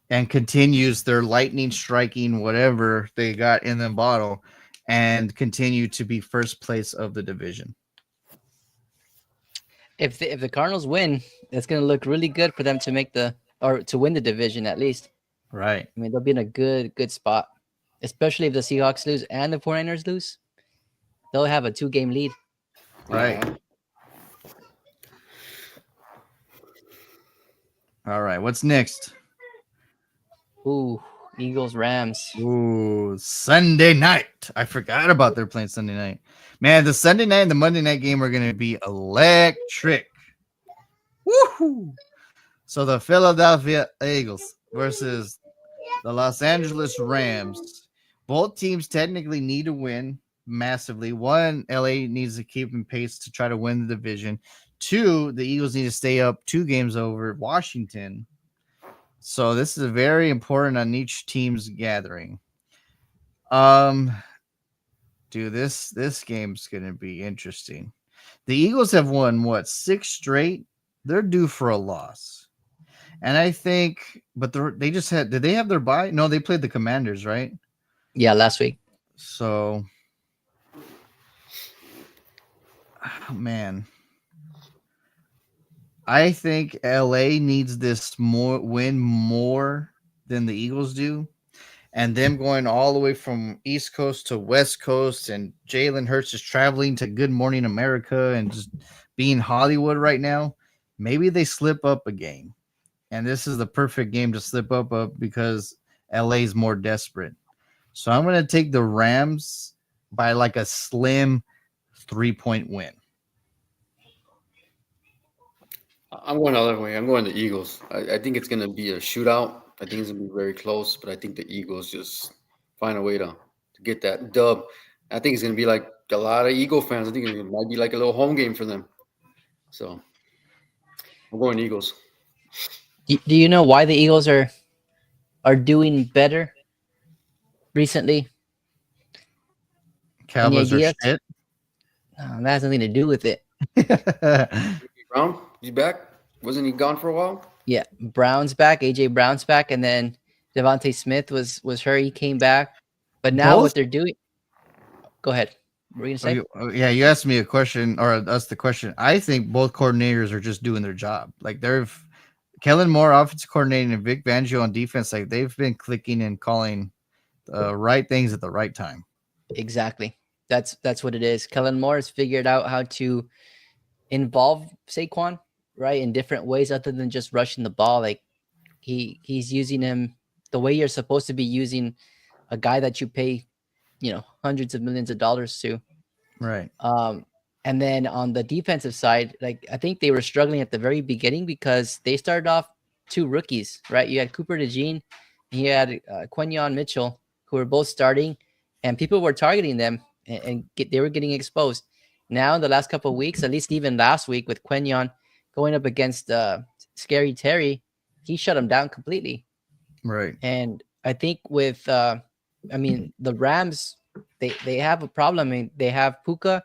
Speaker 1: and continues their lightning striking whatever they got in the bottle, and continue to be first place of the division.
Speaker 2: If the Cardinals win, it's going to look really good for them to to win the division at least.
Speaker 1: Right.
Speaker 2: I mean, they'll be in a good spot, especially if the Seahawks lose and the 49ers lose. They'll have a 2-game lead.
Speaker 1: Right. All right. What's next?
Speaker 2: Ooh, Eagles, Rams.
Speaker 1: Ooh, Sunday night. I forgot about they're playing Sunday night. Man, the Sunday night and the Monday night game are going to be electric. Woohoo! So the Philadelphia Eagles versus the Los Angeles Rams. Both teams technically need to win massively. One, LA needs to keep in pace to try to win the division. Two, the Eagles need to stay up 2 games over Washington. So this is very important on each team's gathering. Dude, this game's gonna be interesting. The Eagles have won 6 straight. They're due for a loss, and I think, but they just had. Did they have their bye? No, they played the Commanders, right?
Speaker 2: Yeah, last week.
Speaker 1: So, man, I think LA needs this win more than the Eagles do. And them going all the way from East Coast to West Coast, and Jalen Hurts is traveling to Good Morning America and just being Hollywood right now. Maybe they slip up a game. and this is the perfect game to slip up because LA's more desperate. So I'm going to take the Rams by like a slim 3-point win.
Speaker 3: I'm going the other way. I'm going the Eagles. I think it's going to be a shootout. I think it's going to be very close, but I think the Eagles just find a way to get that dub. I think it's going to be like a lot of Eagle fans. I think it might be like a little home game for them. So I'm going Eagles.
Speaker 2: Do you know why the Eagles are doing better recently?
Speaker 1: Cowboys are
Speaker 2: ideas?
Speaker 1: shit.
Speaker 2: That has nothing to do with it.
Speaker 3: Brown, he's back. Wasn't he gone for a while?
Speaker 2: Yeah, Brown's back. AJ Brown's back, and then Devontae Smith was hurt. He came back, but now
Speaker 1: Both?
Speaker 2: what they're doing? Go ahead. What were you gonna say?
Speaker 1: Yeah, you asked me a question, or us the question. I think both coordinators are just doing their job. Like Kellen Moore, offensive coordinator, and Vic Fangio on defense. Like they've been clicking and calling the right things at the right time.
Speaker 2: Exactly. That's what it is. Kellen Moore has figured out how to involve Saquon, right, in different ways other than just rushing the ball. Like he's using him the way you're supposed to be using a guy that you pay, hundreds of millions of dollars to.
Speaker 1: Right.
Speaker 2: And then on the defensive side, like I think they were struggling at the very beginning because they started off two rookies, right? You had Cooper DeJean, and you had Quenyon Mitchell, who were both starting, and people were targeting them, and they were getting exposed. Now, in the last couple of weeks, at least even last week with Quenyon going up against Scary Terry, he shut him down completely.
Speaker 1: Right.
Speaker 2: And I think with, the Rams, they have a problem. I mean, they have Puka,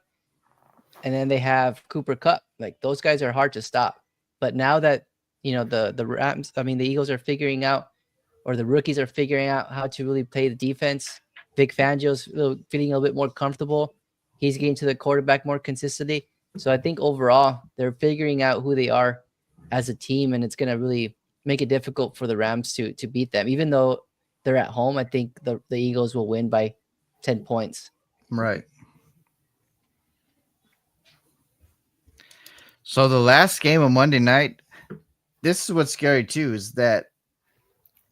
Speaker 2: and then they have Cooper Kupp. Like those guys are hard to stop. But now that the Rams, the Eagles are figuring out, or the rookies are figuring out how to really play the defense. Vic Fangio's feeling a little bit more comfortable. He's getting to the quarterback more consistently. So I think overall they're figuring out who they are as a team, and it's going to really make it difficult for the Rams to beat them. Even though they're at home, I think the Eagles will win by 10 points.
Speaker 1: Right. So the last game of Monday night, this is what's scary too, is that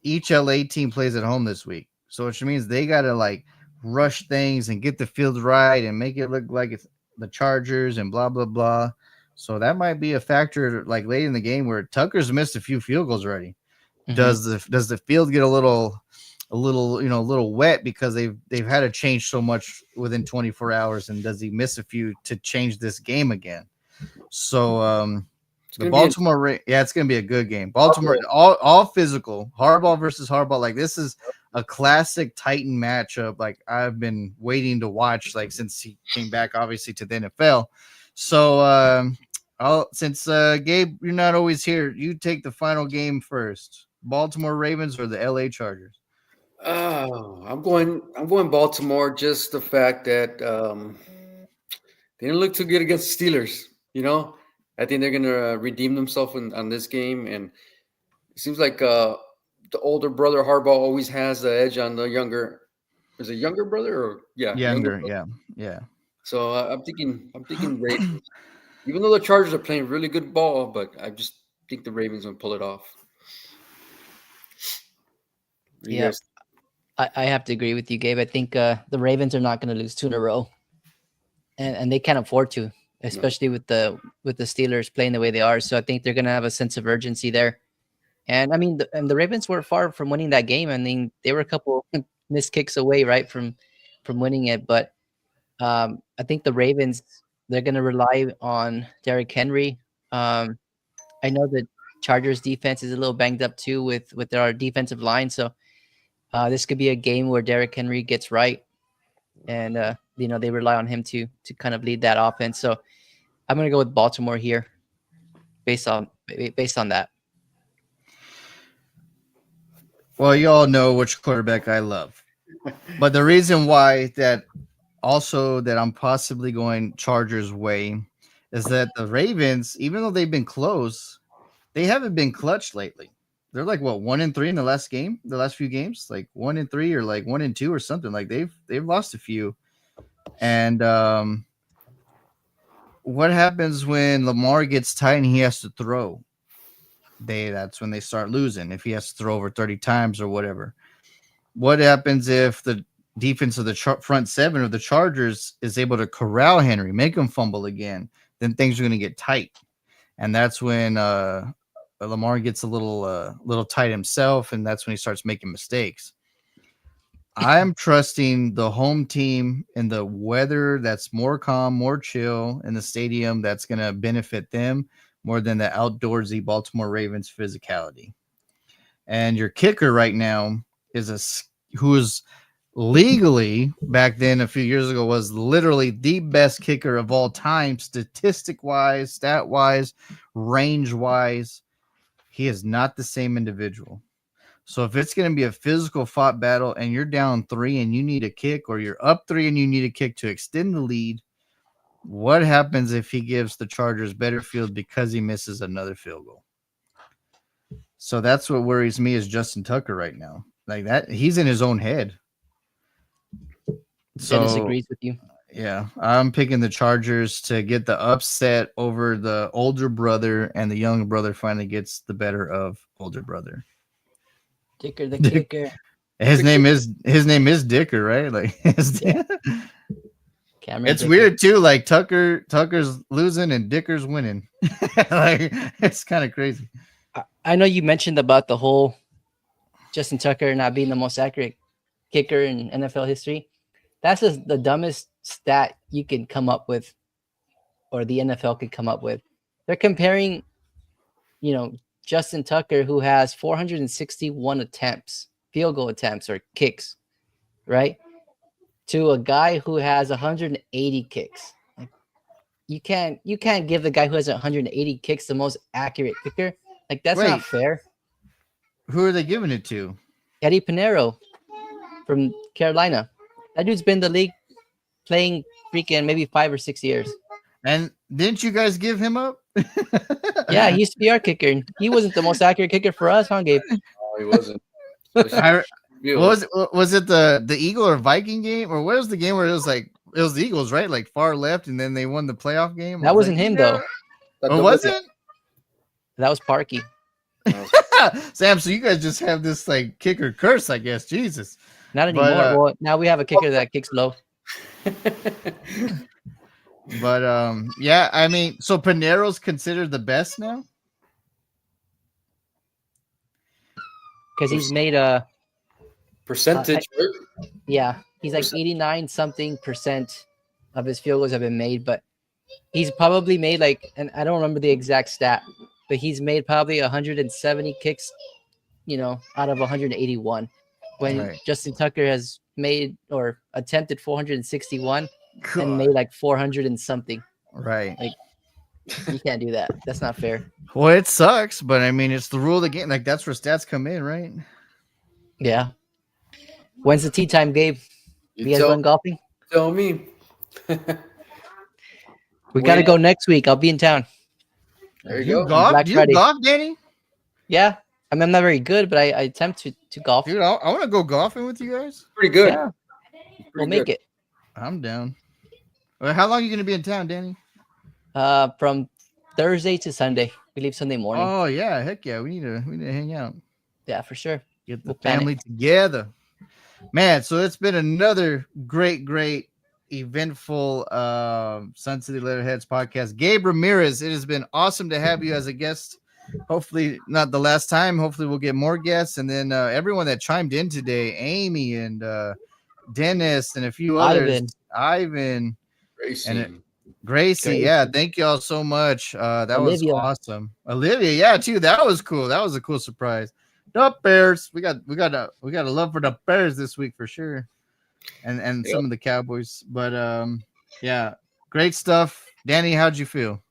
Speaker 1: each LA team plays at home this week. So which means they got to like rush things and get the field right and make it look like it's the Chargers and blah, blah, blah. So that might be a factor like late in the game where Tucker's missed a few field goals already. Mm-hmm. Does the field get a little wet because they've had to change so much within 24 hours, and does he miss a few to change this game again? So the Baltimore it's going to be a good game. Baltimore all physical. Harbaugh versus Harbaugh, like this is a classic Titan matchup. Like I've been waiting to watch like since he came back obviously to the NFL. So since Gabe, you're not always here, you take the final game first. Baltimore Ravens or the LA Chargers?
Speaker 3: I'm going Baltimore. Just the fact that they didn't look too good against the Steelers. I think they're gonna redeem themselves on this game, and it seems like the older brother Harbaugh always has the edge on the younger. Is it younger brother or
Speaker 1: younger? Yeah.
Speaker 3: So I'm thinking Ravens. Even though the Chargers are playing really good ball, but I just think the Ravens will pull it off.
Speaker 2: Yes, I have to agree with you, Gabe. I think the Ravens are not going to lose 2 in a row, and they can't afford to, especially with the Steelers playing the way they are. So I think they're going to have a sense of urgency there. And the Ravens were far from winning that game. I mean, they were a couple missed kicks away, right, from winning it. But I think the Ravens, they're going to rely on Derrick Henry. I know the Chargers defense is a little banged up too with our defensive line. So this could be a game where Derrick Henry gets right, and they rely on him to kind of lead that offense. So I'm going to go with Baltimore here, based on that.
Speaker 1: Well, you all know which quarterback I love, but the reason why that I'm possibly going Chargers way is that the Ravens, even though they've been close, they haven't been clutch lately. They're like 1-3 in the last few games, like 1-3 or like 1-2 or something. Like they've lost a few. And what happens when Lamar gets tight and he has to throw? that's when they start losing. If he has to throw over 30 times or whatever. What happens if the defense of the front seven of the Chargers is able to corral Henry, make him fumble again? Then things are going to get tight, and that's when Lamar gets a little tight himself, and that's when he starts making mistakes. I'm trusting the home team in the weather that's more calm, more chill in the stadium. That's going to benefit them more than the outdoorsy Baltimore Ravens physicality. And your kicker right now is who is legally back then a few years ago was literally the best kicker of all time, statistic wise, stat wise, range wise. He is not the same individual. So if it's going to be a physical fought battle and you're down 3 and you need a kick, or you're up 3 and you need a kick to extend the lead, what happens if he gives the Chargers better field because he misses another field goal? So that's what worries me is Justin Tucker right now. Like that, he's in his own head. So
Speaker 2: Dennis agrees with you.
Speaker 1: Yeah, I'm picking the Chargers to get the upset over the older brother, and the younger brother finally gets the better of older brother.
Speaker 2: Dicker the kicker.
Speaker 1: His name is Dicker, right? Like
Speaker 2: Cameron
Speaker 1: it's
Speaker 2: Dicker.
Speaker 1: weird too. Like Tucker's losing and Dicker's winning. Like it's kind of crazy.
Speaker 2: I know you mentioned about the whole Justin Tucker not being the most accurate kicker in NFL history. That's just the dumbest stat you can come up with, or the NFL could come up with. They're comparing, Justin Tucker, who has 461 attempts, field goal attempts or kicks, right, to a guy who has 180 kicks. Like, you can't give the guy who has 180 kicks the most accurate kicker. Like, that's not
Speaker 1: Wait.
Speaker 2: fair.
Speaker 1: Who are they giving it to?
Speaker 2: Eddie Pinero from Carolina. That dude's been in the league playing freaking maybe 5 or 6 years.
Speaker 1: And didn't you guys give him up?
Speaker 2: Yeah, he used to be our kicker. And he wasn't the most accurate kicker for us, huh, Gabe?
Speaker 3: No, he wasn't.
Speaker 1: Was it the Eagle or Viking game, or what was the game where it was the Eagles, right? Like far left, and then they won the playoff game.
Speaker 2: That wasn't him, though.
Speaker 1: Oh, was it?
Speaker 2: That was Parkey.
Speaker 1: Sam, so you guys just have this like kicker curse, I guess. Jesus.
Speaker 2: Not anymore. Well, now we have a kicker that kicks low.
Speaker 1: But yeah, I mean, so Pinero's considered the best now?
Speaker 2: Because he's made a
Speaker 3: percentage.
Speaker 2: yeah, he's like 89 something percent of his field goals have been made, but he's probably made and I don't remember the exact stat, but he's made probably 170 kicks, out of 181. When
Speaker 1: Right.
Speaker 2: Justin Tucker has made or attempted 461
Speaker 1: Cool.
Speaker 2: and made like 400 and something.
Speaker 1: Right.
Speaker 2: You can't do that. That's not fair.
Speaker 1: Well, it sucks, but I mean, it's the rule of the game. Like that's where stats come in, right?
Speaker 2: Yeah. When's the tea time, Gabe? You guys going golfing?
Speaker 3: Tell me.
Speaker 2: We got to go next week. I'll be in town.
Speaker 3: There you go.
Speaker 1: Golf?
Speaker 2: Black
Speaker 1: Do you
Speaker 2: Friday.
Speaker 1: golf, Danny?
Speaker 2: Yeah. I mean, I'm not very good, but I attempt to golf.
Speaker 1: Dude, I want to go golfing with you guys.
Speaker 3: Pretty good.
Speaker 2: Yeah.
Speaker 3: Pretty
Speaker 2: We'll make
Speaker 3: good.
Speaker 2: it.
Speaker 1: I'm down. Well, how long are you going to be in town, Danny?
Speaker 2: From Thursday to Sunday. We leave Sunday morning.
Speaker 1: Oh yeah, heck yeah. We need to hang out.
Speaker 2: Yeah, for sure.
Speaker 1: Get the
Speaker 2: We'll plan
Speaker 1: family together. Man, so it's been another great eventful Sun City Letterheads podcast. Gabe Ramirez, it has been awesome to have you as a guest. Hopefully not the last time. Hopefully we'll get more guests, and then everyone that chimed in today, Amy and Dennis and a few others, Ivan and Gracie. Yeah, thank you all so much. That
Speaker 2: Olivia.
Speaker 1: was awesome. Olivia, yeah, too. That was cool. That was a cool surprise. The Bears. We got a love for the Bears this week for sure. And some of the Cowboys. But yeah, great stuff. Danny, how'd you feel?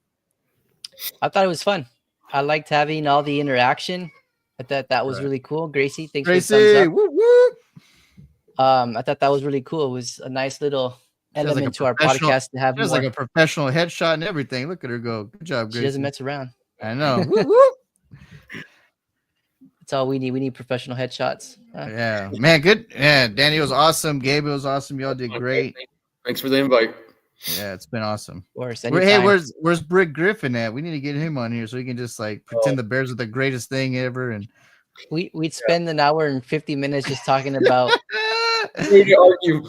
Speaker 2: I thought it was fun. I liked having all the interaction. I thought that was really cool. Gracie, thanks for the
Speaker 1: Gracie,
Speaker 2: thumbs up.
Speaker 1: whoop, whoop.
Speaker 2: I thought that was really cool. It was a nice little element to our podcast to have
Speaker 1: She has
Speaker 2: more.
Speaker 1: like a professional headshot and everything. Look at her go. Good job, Gracie.
Speaker 2: She doesn't mess around.
Speaker 1: I know. Whoop, whoop.
Speaker 2: That's all we need. We need professional headshots.
Speaker 1: Yeah, man, good. Yeah, Danny was awesome. Gabe was awesome. Y'all did great.
Speaker 3: Thanks for the invite.
Speaker 1: Yeah, it's been awesome.
Speaker 2: Of course,
Speaker 1: Hey,
Speaker 2: anytime.
Speaker 1: where's Brick Griffin at? We need to get him on here so he can just like pretend the Bears are the greatest thing ever. And
Speaker 2: We'd spend an hour and 50 minutes just talking about
Speaker 3: Maybe argue.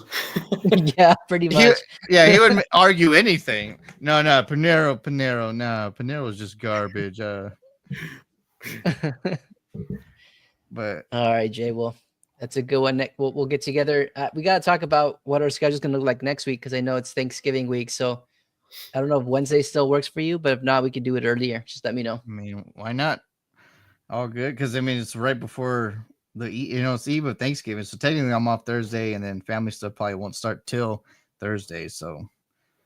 Speaker 2: yeah, pretty
Speaker 1: he,
Speaker 2: much.
Speaker 1: he wouldn't argue anything. No, Panero. No, Panero's just garbage. But
Speaker 2: All right, Jay. Well, that's a good one. We'll get together. We got to talk about what our schedule's going to look like next week because I know it's Thanksgiving week. So I don't know if Wednesday still works for you, but if not, we can do it earlier. Just let me know.
Speaker 1: I mean, why not? All good, because I mean it's right before it's Eve of Thanksgiving, so technically I'm off Thursday, and then family stuff probably won't start till Thursday. So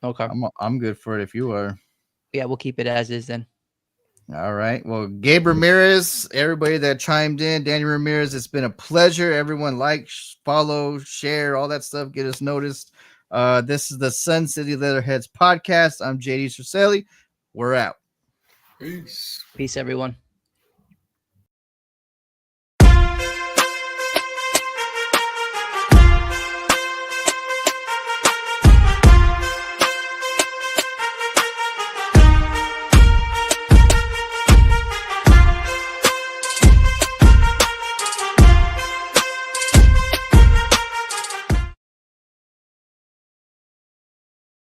Speaker 2: Okay.
Speaker 1: I'm good for it if you are.
Speaker 2: Yeah, we'll keep it as is then.
Speaker 1: All right. Well, Gabe Ramirez, everybody that chimed in, Danny Ramirez, it's been a pleasure. Everyone like, follow, share, all that stuff. Get us noticed. This is the Sun City Leatherheads podcast. I'm JD Cercelli. We're out.
Speaker 3: Peace.
Speaker 2: Peace, everyone.